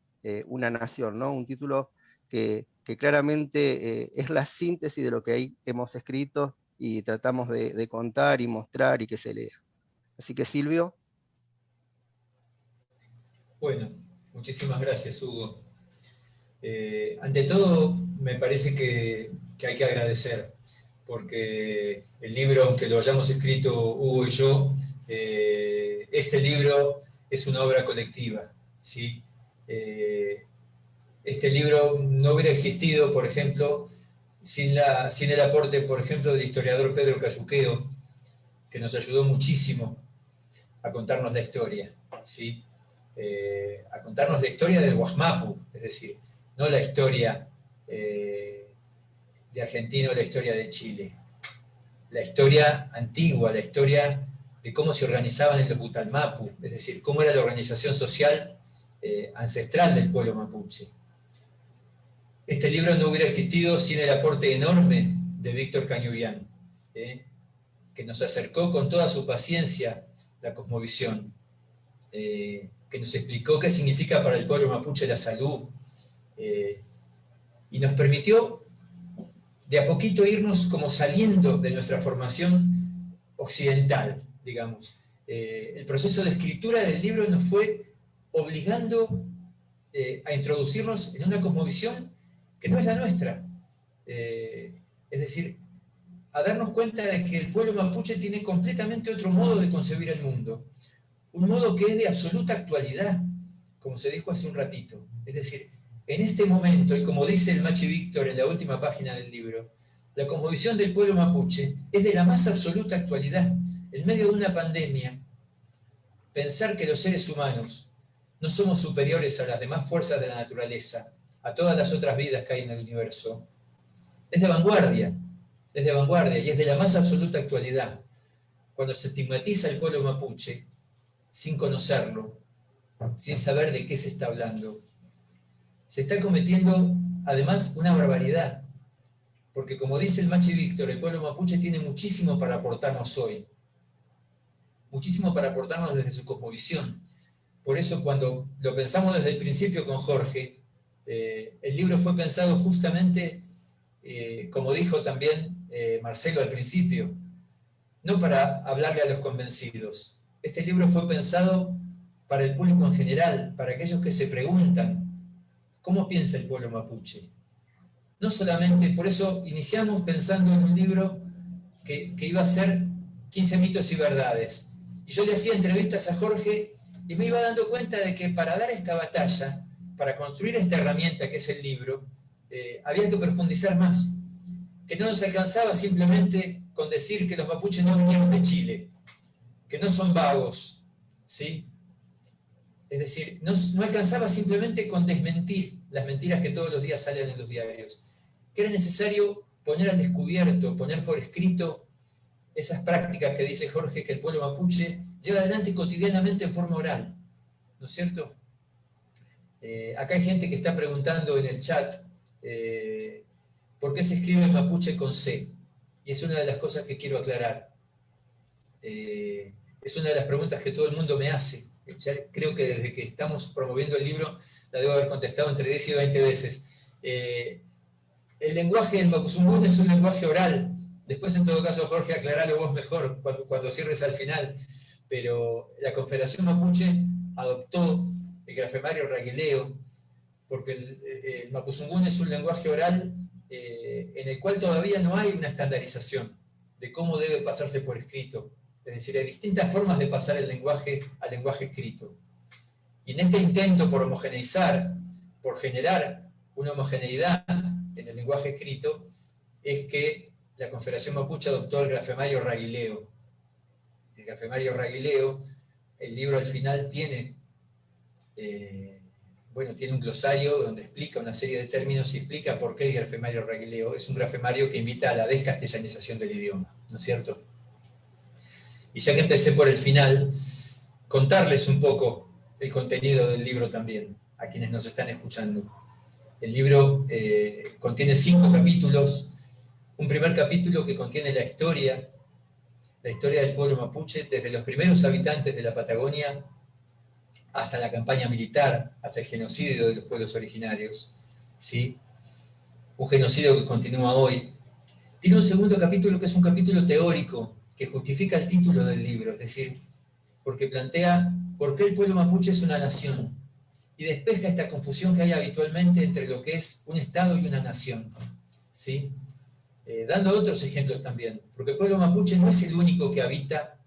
una nación, ¿no? Un título que claramente es la síntesis de lo que ahí hemos escrito y tratamos de contar y mostrar y que se lea. Así que Silvio. Bueno, muchísimas gracias, Hugo. Ante todo, me parece que hay que agradecer, porque el libro, aunque lo hayamos escrito Hugo y yo, este libro es una obra colectiva, ¿sí? Este libro no hubiera existido, por ejemplo, sin el aporte, por ejemplo, del historiador Pedro Cayuqueo, que nos ayudó muchísimo a contarnos la historia, ¿sí? A contarnos la historia del Guasmapu, es decir, no la historia de Argentina o la historia de Chile, la historia antigua, la historia de cómo se organizaban en los Butalmapu, es decir, cómo era la organización social ancestral del pueblo mapuche. Este libro no hubiera existido sin el aporte enorme de Víctor Cañubian, que nos acercó con toda su paciencia la cosmovisión, que nos explicó qué significa para el pueblo mapuche la salud, y nos permitió de a poquito irnos como saliendo de nuestra formación occidental, digamos. El proceso de escritura del libro nos fue obligando a introducirnos en una cosmovisión que no es la nuestra. Es decir, a darnos cuenta de que el pueblo mapuche tiene completamente otro modo de concebir el mundo. Un modo que es de absoluta actualidad, como se dijo hace un ratito. Es decir, en este momento, y como dice el Machi Víctor en la última página del libro, la cosmovisión del pueblo mapuche es de la más absoluta actualidad. En medio de una pandemia, pensar que los seres humanos no somos superiores a las demás fuerzas de la naturaleza, a todas las otras vidas que hay en el universo, es de vanguardia y es de la más absoluta actualidad. Cuando se estigmatiza el pueblo mapuche, sin conocerlo, sin saber de qué se está hablando, se está cometiendo además una barbaridad, porque como dice el Machi Víctor, el pueblo mapuche tiene muchísimo para aportarnos hoy, muchísimo para aportarnos desde su cosmovisión. Por eso cuando lo pensamos desde el principio con Jorge, el libro fue pensado justamente, como dijo también Marcelo al principio, no para hablarle a los convencidos. Este libro fue pensado para el público en general, para aquellos que se preguntan cómo piensa el pueblo mapuche. No solamente, por eso iniciamos pensando en un libro que iba a ser 15 mitos y verdades. Y yo le hacía entrevistas a Jorge y me iba dando cuenta de que para dar esta batalla, para construir esta herramienta que es el libro, había que profundizar más. Que no nos alcanzaba simplemente con decir que los mapuches no vinieron de Chile, que no son vagos, ¿sí? Es decir, no alcanzaba simplemente con desmentir las mentiras que todos los días salen en los diarios, que era necesario poner al descubierto, poner por escrito esas prácticas que dice Jorge que el pueblo mapuche lleva adelante cotidianamente en forma oral, ¿no es cierto? Acá hay gente que está preguntando en el chat por qué se escribe mapuche con C, y es una de las cosas que quiero aclarar. Es una de las preguntas que todo el mundo me hace. Ya creo que desde que estamos promoviendo el libro la debo haber contestado entre 10 y 20 veces. El lenguaje del Mapuzungún es un lenguaje oral. Después, en todo caso, Jorge, aclaralo vos mejor cuando cierres al final. Pero la Confederación Mapuche adoptó el grafemario ragueleo, porque el Mapuzungún es un lenguaje oral en el cual todavía no hay una estandarización de cómo debe pasarse por escrito. Es decir, hay distintas formas de pasar el lenguaje al lenguaje escrito. Y en este intento por homogeneizar, por generar una homogeneidad en el lenguaje escrito, es que la Confederación Mapuche adoptó el grafemario raguileo. El grafemario raguileo, el libro al final tiene, tiene un glosario donde explica una serie de términos y explica por qué el grafemario raguileo es un grafemario que invita a la descastellanización del idioma, ¿no es cierto? Y ya que empecé por el final, contarles un poco el contenido del libro también, a quienes nos están escuchando. El libro contiene 5 capítulos. Un primer capítulo que contiene la historia del pueblo mapuche, desde los primeros habitantes de la Patagonia hasta la campaña militar, hasta el genocidio de los pueblos originarios, ¿sí? Un genocidio que continúa hoy. Tiene un segundo capítulo que es un capítulo teórico, que justifica el título del libro, es decir, porque plantea por qué el pueblo mapuche es una nación, y despeja esta confusión que hay habitualmente entre lo que es un Estado y una nación, ¿sí? Dando otros ejemplos también, porque el pueblo mapuche no es el único que habita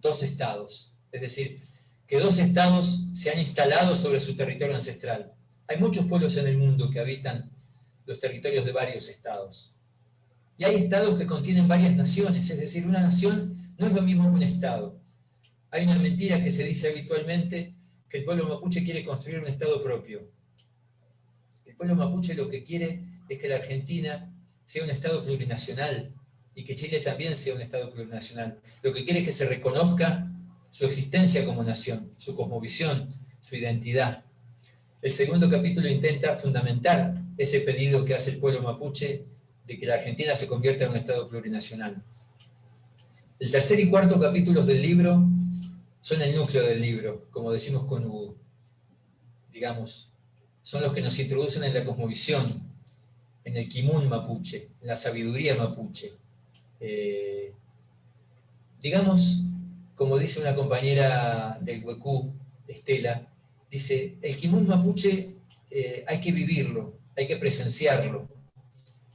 2 estados, es decir, que 2 estados se han instalado sobre su territorio ancestral. Hay muchos pueblos en el mundo que habitan los territorios de varios estados. Y hay estados que contienen varias naciones, es decir, una nación no es lo mismo que un estado. Hay una mentira que se dice habitualmente, que el pueblo mapuche quiere construir un estado propio. El pueblo mapuche lo que quiere es que la Argentina sea un estado plurinacional y que Chile también sea un estado plurinacional. Lo que quiere es que se reconozca su existencia como nación, su cosmovisión, su identidad. El segundo capítulo intenta fundamentar ese pedido que hace el pueblo mapuche de que la Argentina se convierta en un estado plurinacional. El tercer y cuarto capítulos del libro son el núcleo del libro, como decimos con Hugo. Digamos, son los que nos introducen en la cosmovisión, en el Kimun mapuche, en la sabiduría mapuche. Digamos, como dice una compañera del Huecú, Estela, dice, el Kimun mapuche hay que vivirlo, hay que presenciarlo.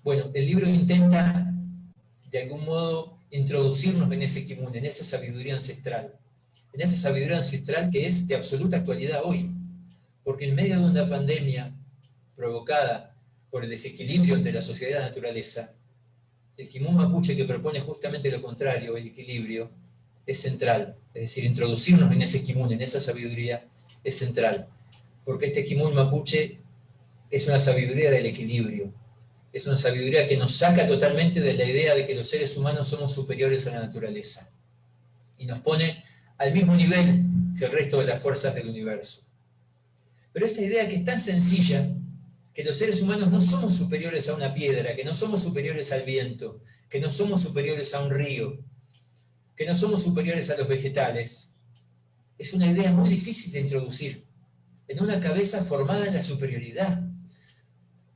Bueno, el libro intenta, de algún modo, introducirnos en ese Kimun, en esa sabiduría ancestral que es de absoluta actualidad hoy, porque en medio de una pandemia provocada por el desequilibrio entre la sociedad y la naturaleza, el Kimun mapuche, que propone justamente lo contrario, el equilibrio, es central. Es decir, introducirnos en ese Kimun, en esa sabiduría, es central. Porque este Kimun mapuche es una sabiduría del equilibrio. Es una sabiduría que nos saca totalmente de la idea de que los seres humanos somos superiores a la naturaleza. Y nos pone al mismo nivel que el resto de las fuerzas del universo. Pero esta idea que es tan sencilla, que los seres humanos no somos superiores a una piedra, que no somos superiores al viento, que no somos superiores a un río, que no somos superiores a los vegetales, es una idea muy difícil de introducir en una cabeza formada en la superioridad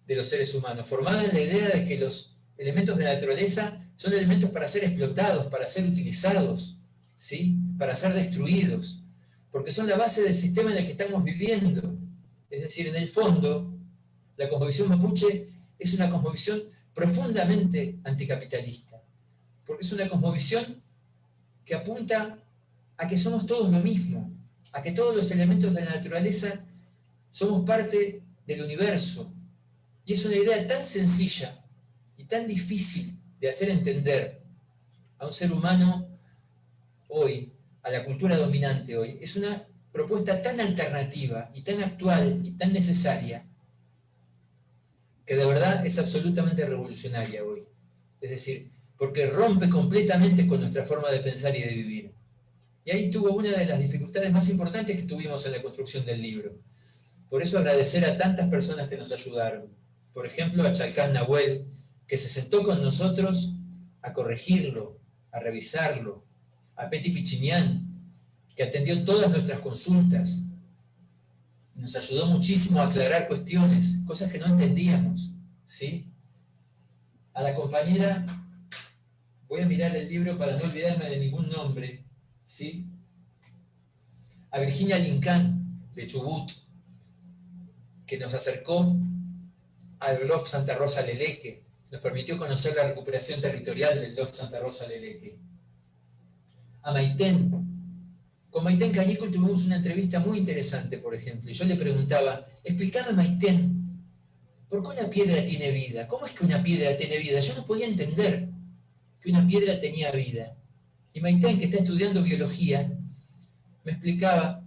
de los seres humanos, formada en la idea de que los elementos de la naturaleza son elementos para ser explotados, para ser utilizados, ¿sí? Para ser destruidos, porque son la base del sistema en el que estamos viviendo. Es decir, en el fondo, la cosmovisión mapuche es una cosmovisión profundamente anticapitalista, porque es una cosmovisión que apunta a que somos todos lo mismo, a que todos los elementos de la naturaleza somos parte del universo. Y es una idea tan sencilla y tan difícil de hacer entender a un ser humano hoy, a la cultura dominante hoy. Es una propuesta tan alternativa y tan actual y tan necesaria que de verdad es absolutamente revolucionaria hoy. Es decir, porque rompe completamente con nuestra forma de pensar y de vivir. Y ahí estuvo una de las dificultades más importantes que tuvimos en la construcción del libro. Por eso agradecer a tantas personas que nos ayudaron. Por ejemplo, a Chalcán Nahuel, que se sentó con nosotros a corregirlo, a revisarlo. A Peti Pichinian, que atendió todas nuestras consultas. Nos ayudó muchísimo a aclarar cuestiones, cosas que no entendíamos, ¿sí? A la compañera, voy a mirar el libro para no olvidarme de ningún nombre, ¿sí? A Virginia Lincán, de Chubut, que nos acercó al LOF Santa Rosa Leleque, nos permitió conocer la recuperación territorial del LOF Santa Rosa Leleque. A Maitén, con Maitén Cañico tuvimos una entrevista muy interesante, por ejemplo, y yo le preguntaba, explícame, Maitén, ¿por qué una piedra tiene vida? ¿Cómo es que una piedra tiene vida? Yo no podía entender que una piedra tenía vida. Y Maitén, que está estudiando biología, me explicaba,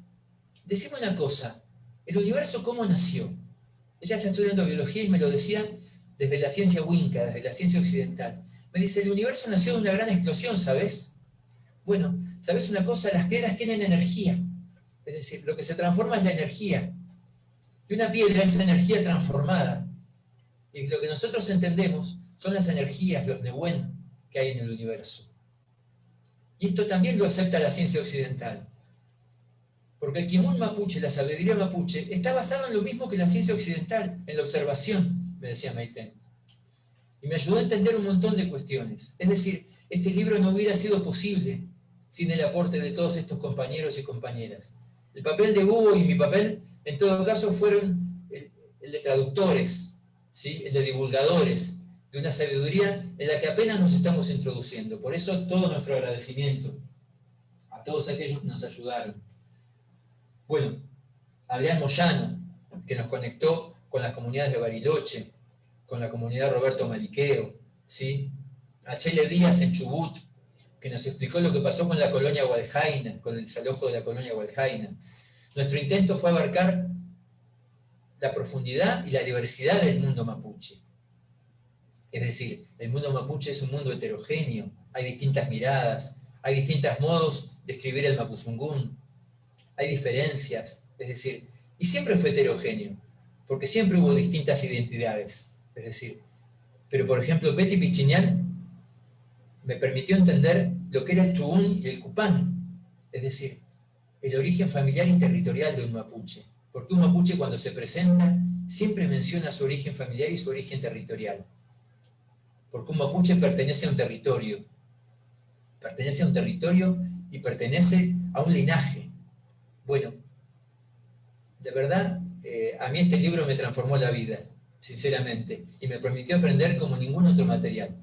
decime una cosa, ¿el universo cómo nació? Ella está estudiando biología y me lo decía desde la ciencia Winca, desde la ciencia occidental. Me dice, el universo nació de una gran explosión, ¿sabes? Bueno, ¿sabes una cosa? Las piedras tienen energía. Es decir, lo que se transforma es la energía. Y una piedra es energía transformada. Y lo que nosotros entendemos son las energías, los Nehuen, que hay en el universo. Y esto también lo acepta la ciencia occidental. Porque el Kimun Mapuche, la sabiduría mapuche, está basado en lo mismo que la ciencia occidental, en la observación, me decía Maitén. Y me ayudó a entender un montón de cuestiones. Es decir, este libro no hubiera sido posible sin el aporte de todos estos compañeros y compañeras. El papel de Hugo y mi papel, en todo caso, fueron el de traductores, ¿sí? El de divulgadores, de una sabiduría en la que apenas nos estamos introduciendo. Por eso todo nuestro agradecimiento a todos aquellos que nos ayudaron. Bueno, Adrián Moyano, que nos conectó con las comunidades de Bariloche, con la comunidad Roberto Mariqueo, ¿sí? A Chele Díaz en Chubut, que nos explicó lo que pasó con la colonia Hualjaina, con el desalojo de la colonia Hualjaina. Nuestro intento fue abarcar la profundidad y la diversidad del mundo mapuche. Es decir, el mundo mapuche es un mundo heterogéneo, hay distintas miradas, hay distintos modos de escribir el mapuzungún, hay diferencias, es decir, y siempre fue heterogéneo, porque siempre hubo distintas identidades, es decir, pero por ejemplo, Peti Pichinian me permitió entender lo que era el Chubún y el Cupán, es decir, el origen familiar y territorial de un mapuche, porque un mapuche cuando se presenta siempre menciona su origen familiar y su origen territorial, porque un mapuche pertenece a un territorio y pertenece a un linaje. Bueno, de verdad, a mí este libro me transformó la vida, sinceramente, y me permitió aprender como ningún otro material.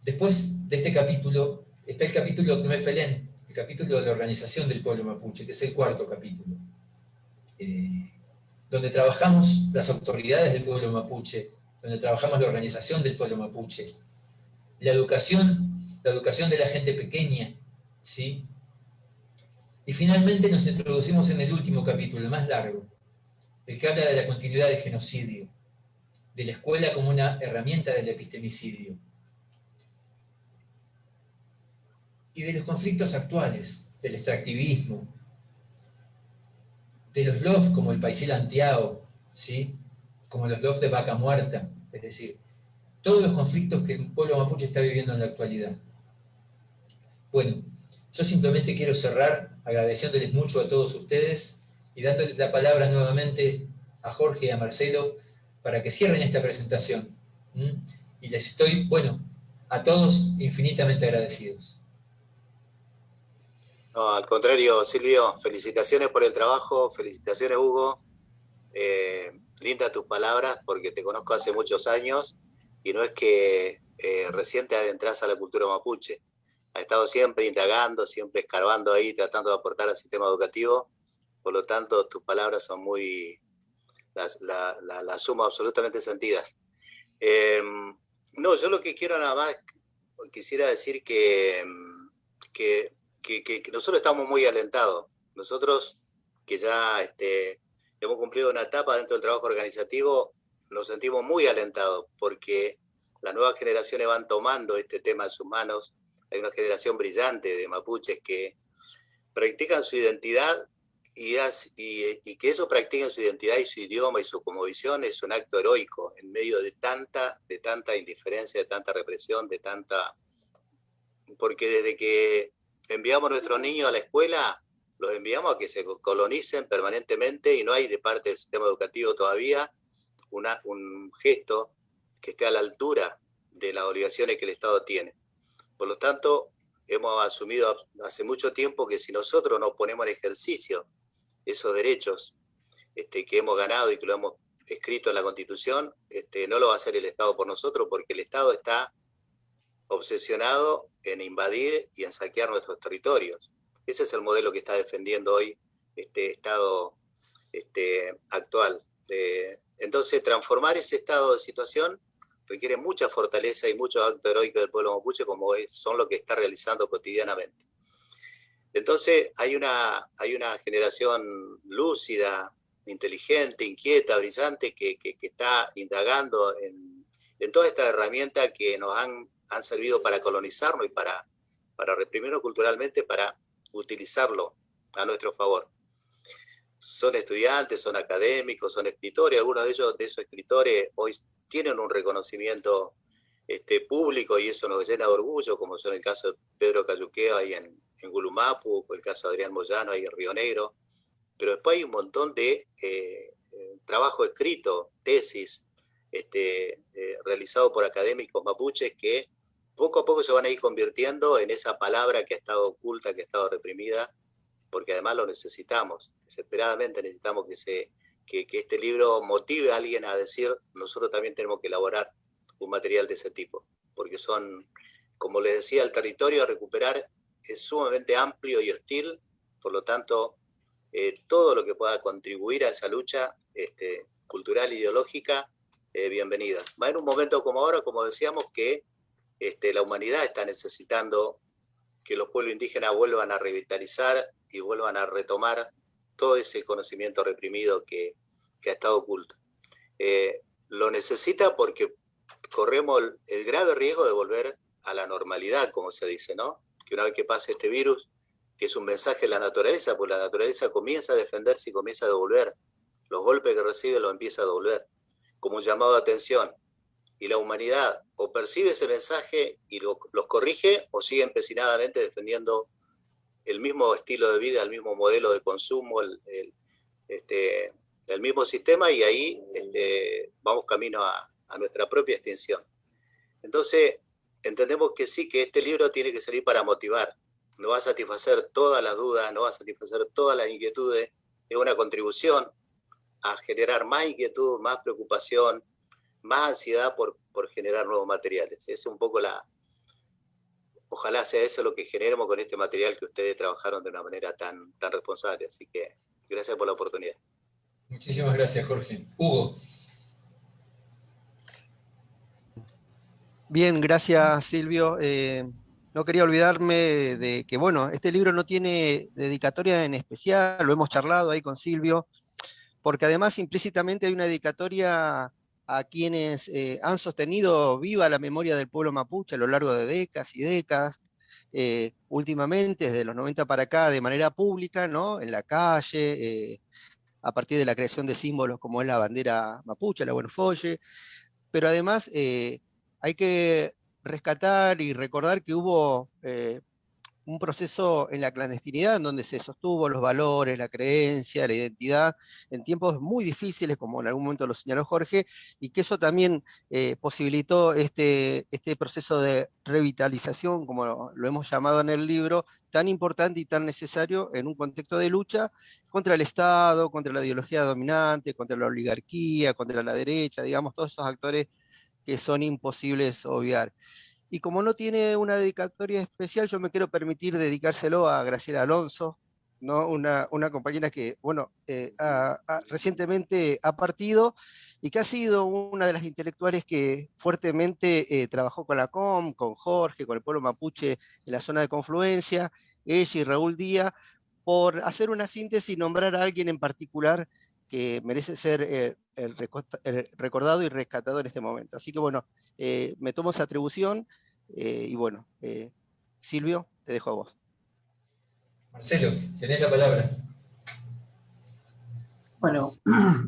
Después de este capítulo, está el capítulo Kmefelén, el capítulo de la organización del pueblo mapuche, que es el cuarto capítulo, donde trabajamos las autoridades del pueblo mapuche, donde trabajamos la organización del pueblo mapuche, la educación de la gente pequeña, ¿sí? Y finalmente nos introducimos en el último capítulo, el más largo, el que habla de la continuidad del genocidio, de la escuela como una herramienta del epistemicidio, y de los conflictos actuales, del extractivismo, de los LOF como el Paisil Antiao, ¿sí? Como los LOF de Vaca Muerta, es decir, todos los conflictos que el pueblo mapuche está viviendo en la actualidad. Bueno, yo simplemente quiero cerrar agradeciéndoles mucho a todos ustedes y dándoles la palabra nuevamente a Jorge y a Marcelo para que cierren esta presentación. Y les estoy, bueno, a todos infinitamente agradecidos. No, al contrario, Silvio, felicitaciones por el trabajo, felicitaciones, Hugo. Lindas tus palabras, porque te conozco hace muchos años y no es que recién te adentras a la cultura mapuche. Has estado siempre indagando, siempre escarbando ahí, tratando de aportar al sistema educativo. Por lo tanto, tus palabras son muy, las sumo absolutamente sentidas. No, yo lo que quiero nada más, quisiera decir que nosotros estamos muy alentados. Nosotros que ya hemos cumplido una etapa dentro del trabajo organizativo, nos sentimos muy alentados porque las nuevas generaciones van tomando este tema en sus manos. Hay una generación brillante de mapuches que practican su identidad y que eso practiquen su identidad y su idioma y su cosmovisión es un acto heroico en medio de tanta indiferencia, de tanta represión, porque desde que enviamos a nuestros niños a la escuela, los enviamos a que se colonicen permanentemente y no hay de parte del sistema educativo todavía un gesto que esté a la altura de las obligaciones que el Estado tiene. Por lo tanto, hemos asumido hace mucho tiempo que si nosotros no ponemos en ejercicio esos derechos que hemos ganado y que lo hemos escrito en la Constitución, no lo va a hacer el Estado por nosotros, porque el Estado está obsesionado en invadir y en saquear nuestros territorios. Ese es el modelo que está defendiendo hoy este Estado actual. Entonces, transformar ese estado de situación requiere mucha fortaleza y muchos actos heroicos del pueblo mapuche, como son lo que está realizando cotidianamente. Entonces, hay una generación lúcida, inteligente, inquieta, brillante, que está indagando en todas estas herramientas que nos han servido para colonizarnos y para reprimirnos culturalmente, para utilizarlo a nuestro favor. Son estudiantes, son académicos, son escritores, algunos de esos escritores hoy tienen un reconocimiento público y eso nos llena de orgullo, como son el caso de Pedro Cayuqueo ahí en Gulumapu, o el caso de Adrián Moyano ahí en Río Negro, pero después hay un montón de trabajo escrito, tesis, realizado por académicos mapuches que poco a poco se van a ir convirtiendo en esa palabra que ha estado oculta, que ha estado reprimida, porque además lo necesitamos, desesperadamente necesitamos que este libro motive a alguien a decir, nosotros también tenemos que elaborar un material de ese tipo, porque son, como les decía, el territorio a recuperar es sumamente amplio y hostil, por lo tanto, todo lo que pueda contribuir a esa lucha cultural e ideológica, bienvenida. Va en un momento como ahora, como decíamos, que la humanidad está necesitando que los pueblos indígenas vuelvan a revitalizar y vuelvan a retomar todo ese conocimiento reprimido que ha estado oculto. Lo necesita porque corremos el grave riesgo de volver a la normalidad, como se dice, ¿no? Que una vez que pase este virus, que es un mensaje de la naturaleza, pues la naturaleza comienza a defenderse y comienza a devolver. Los golpes que recibe los empieza a devolver, como un llamado de atención. Y la humanidad o percibe ese mensaje y los corrige, o sigue empecinadamente defendiendo el mismo estilo de vida, el mismo modelo de consumo, el mismo sistema, y ahí vamos camino a nuestra propia extinción. Entonces, entendemos que sí, que este libro tiene que servir para motivar. No va a satisfacer todas las dudas, no va a satisfacer todas las inquietudes, es una contribución a generar más inquietud, más preocupación, más ansiedad por generar nuevos materiales. Es un poco ojalá sea eso lo que generemos con este material que ustedes trabajaron de una manera tan responsable. Así que gracias por la oportunidad. Muchísimas gracias, Jorge. Hugo. Bien, gracias, Silvio. No quería olvidarme de que, bueno, este libro no tiene dedicatoria en especial, lo hemos charlado ahí con Silvio, porque además implícitamente hay una dedicatoria a quienes han sostenido viva la memoria del pueblo mapuche a lo largo de décadas y décadas, últimamente, desde los 90 para acá, de manera pública, ¿no? En la calle, a partir de la creación de símbolos como es la bandera mapuche, la Buenfolle, pero además hay que rescatar y recordar que hubo un proceso en la clandestinidad en donde se sostuvo los valores, la creencia, la identidad, en tiempos muy difíciles, como en algún momento lo señaló Jorge, y que eso también posibilitó este proceso de revitalización, como lo hemos llamado en el libro, tan importante y tan necesario en un contexto de lucha contra el Estado, contra la ideología dominante, contra la oligarquía, contra la derecha, digamos, todos esos actores que son imposibles obviar. Y como no tiene una dedicatoria especial, yo me quiero permitir dedicárselo a Graciela Alonso, ¿no? Una compañera que, bueno, recientemente ha partido y que ha sido una de las intelectuales que fuertemente trabajó con la COM, con Jorge, con el pueblo mapuche en la zona de confluencia, ella y Raúl Díaz, por hacer una síntesis y nombrar a alguien en particular que merece ser recordado y rescatado en este momento. Así que bueno, me tomo esa atribución y bueno, Silvio, te dejo a vos. Marcelo, tenés la palabra. Bueno,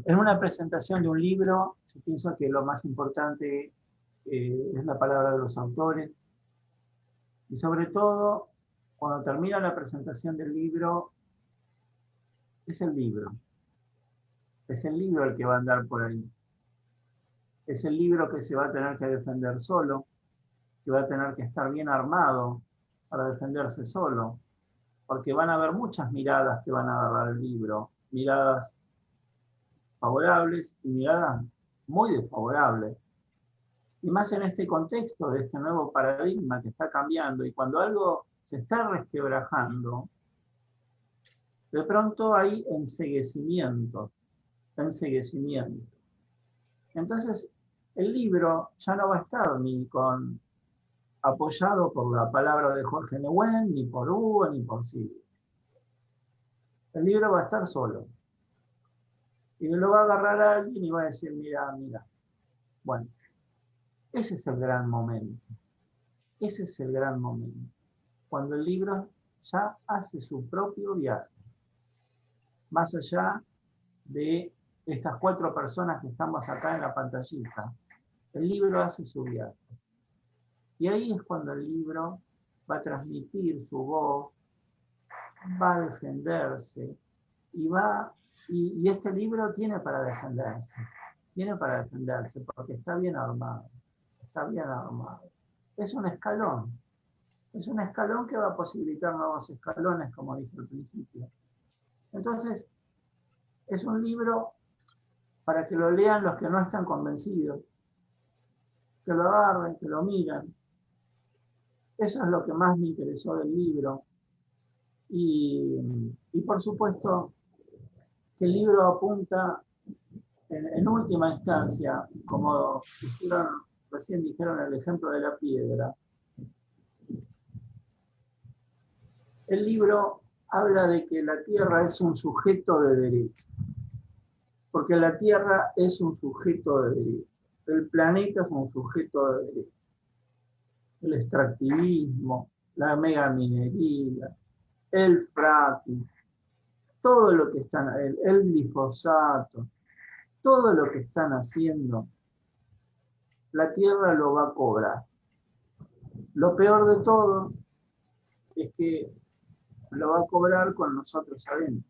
en una presentación de un libro, yo pienso que lo más importante es la palabra de los autores, y sobre todo, cuando termina la presentación del libro, es el libro. Es el libro el que va a andar por ahí. Es el libro que se va a tener que defender solo, que va a tener que estar bien armado para defenderse solo, porque van a haber muchas miradas que van a agarrar el libro, miradas favorables y miradas muy desfavorables. Y más en este contexto de este nuevo paradigma que está cambiando, y cuando algo se está resquebrajando, de pronto hay enceguecimientos. Entonces, el libro ya no va a estar ni apoyado por la palabra de Jorge Nehuen, ni por Hugo, ni por Silvio. El libro va a estar solo. Y lo va a agarrar a alguien y va a decir, mira. Bueno, ese es el gran momento. Ese es el gran momento. Cuando el libro ya hace su propio viaje. Más allá de estas 4 personas que estamos acá en la pantallita, el libro hace su viaje. Y ahí es cuando el libro va a transmitir su voz, va a defenderse, y este libro tiene para defenderse, porque está bien armado. Es un escalón que va a posibilitar nuevos escalones, como dije al principio. Entonces, es un libro para que lo lean los que no están convencidos, que lo agarren, que lo miran. Eso es lo que más me interesó del libro. Y por supuesto que el libro apunta en última instancia, como recién dijeron el ejemplo de la piedra. El libro habla de que la tierra es un sujeto de derecho, porque la tierra es un sujeto de derecho, el planeta es un sujeto de derecho. El extractivismo, la megaminería, el fracking, todo lo que están, el glifosato, todo lo que están haciendo, la tierra lo va a cobrar. Lo peor de todo es que lo va a cobrar con nosotros adentro.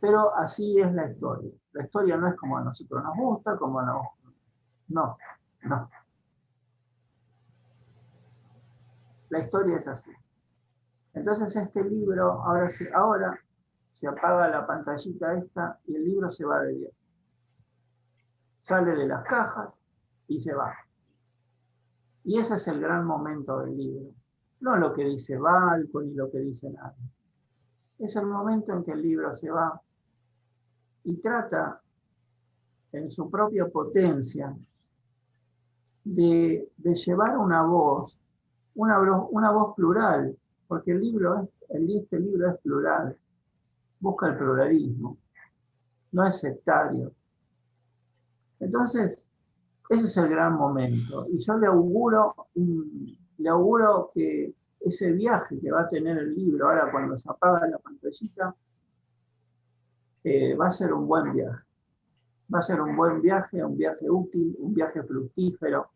Pero así es la historia. La historia no es como a nosotros nos gusta, como no. No. La historia es así. Entonces este libro, ahora se apaga la pantallita esta y el libro se va de viaje. Sale de las cajas y se va. Y ese es el gran momento del libro. No lo que dice Balco ni lo que dice nadie. Es el momento en que el libro se va y trata, en su propia potencia, de llevar una voz plural, porque este libro es plural, busca el pluralismo, no es sectario. Entonces, ese es el gran momento. Y yo le auguro que ese viaje que va a tener el libro ahora cuando se apaga la pantallita, va a ser un buen viaje. Va a ser un buen viaje, un viaje útil, un viaje fructífero,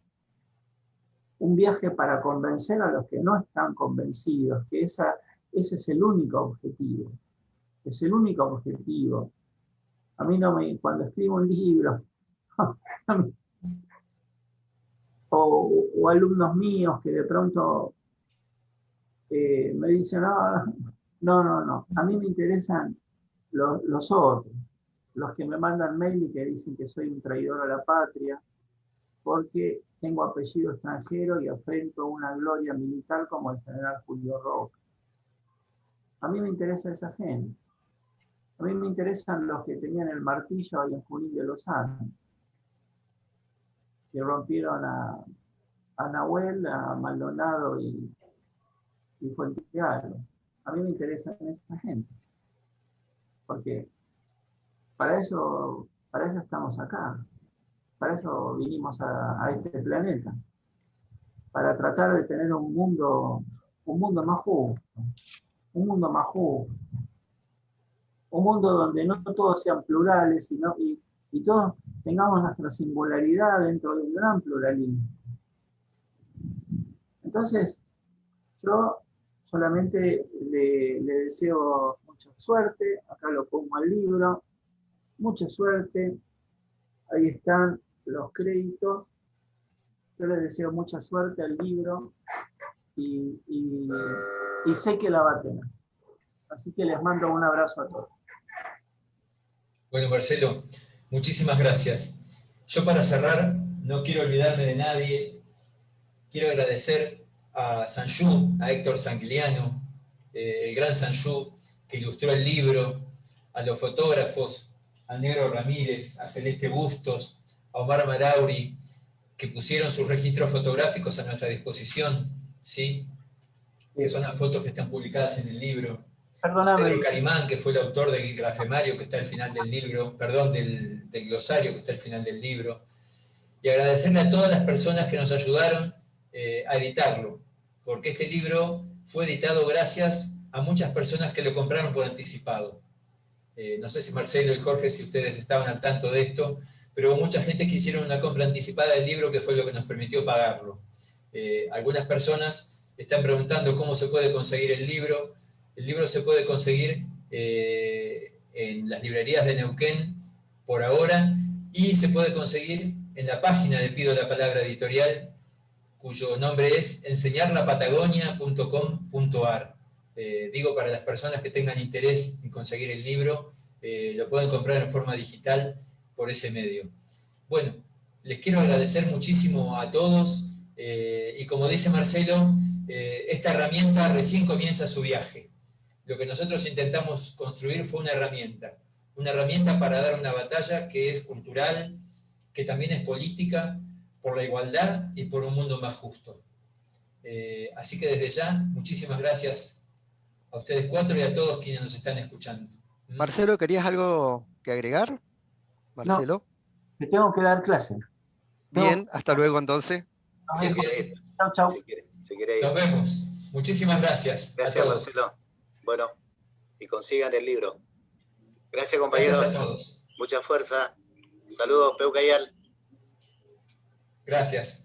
un viaje para convencer a los que no están convencidos, que ese es el único objetivo. Es el único objetivo. A mí cuando escribo un libro, o alumnos míos que de pronto me dicen, no, a mí me interesan los otros, los que me mandan mail y que dicen que soy un traidor a la patria, porque tengo apellido extranjero y afrento una gloria militar como el general Julio Roca. A mí me interesa esa gente. A mí me interesan los que tenían el martillo ahí en Junín de los Andes, que rompieron a Nahuel, a Maldonado y Fuentealba. A mí me interesan esa gente. Porque para eso estamos acá. para eso vinimos a este planeta, para tratar de tener un mundo más justo, un mundo más justo, un mundo donde no todos sean plurales, y todos tengamos nuestra singularidad dentro de un gran pluralismo. Entonces, yo solamente le deseo mucha suerte, acá lo pongo al libro, mucha suerte, ahí están los créditos, yo les deseo mucha suerte al libro y sé que la va a tener. Así que les mando un abrazo a todos. Bueno, Marcelo, muchísimas gracias. Yo para cerrar, no quiero olvidarme de nadie. Quiero agradecer a Sanjú, a Héctor Sanguiliano, el gran Sanjú, que ilustró el libro, a los fotógrafos, a Negro Ramírez, a Celeste Bustos, a Omar Marauri, que pusieron sus registros fotográficos a nuestra disposición, ¿sí? Que son las fotos que están publicadas en el libro. Perdóname. Pedro Carimán, que fue el autor del grafemario que está al final del libro, perdón, del glosario que está al final del libro. Y agradecerle a todas las personas que nos ayudaron a editarlo, porque este libro fue editado gracias a muchas personas que lo compraron por anticipado. No sé si Marcelo y Jorge, si ustedes estaban al tanto de esto, pero hubo mucha gente que hicieron una compra anticipada del libro que fue lo que nos permitió pagarlo. Algunas personas están preguntando cómo se puede conseguir el libro. El libro se puede conseguir en las librerías de Neuquén por ahora y se puede conseguir en la página de Pido la Palabra Editorial, cuyo nombre es enseñarlapatagonia.com.ar. Digo, para las personas que tengan interés en conseguir el libro, lo pueden comprar en forma digital por ese medio. Bueno, les quiero agradecer muchísimo a todos y como dice Marcelo, esta herramienta recién comienza su viaje. Lo que nosotros intentamos construir fue una herramienta para dar una batalla que es cultural, que también es política, por la igualdad y por un mundo más justo. Así que desde ya, muchísimas gracias a ustedes cuatro y a todos quienes nos están escuchando. Marcelo, ¿querías algo que agregar? Marcelo. No, que tengo que dar clase. Bien, hasta luego entonces. Se quiere ir. Chau, chau. Se quiere ir. Nos vemos. Muchísimas gracias. Gracias, Marcelo. Bueno, y consigan el libro. Gracias, compañeros. Gracias a todos. Mucha fuerza. Saludos, Peucayal. Gracias.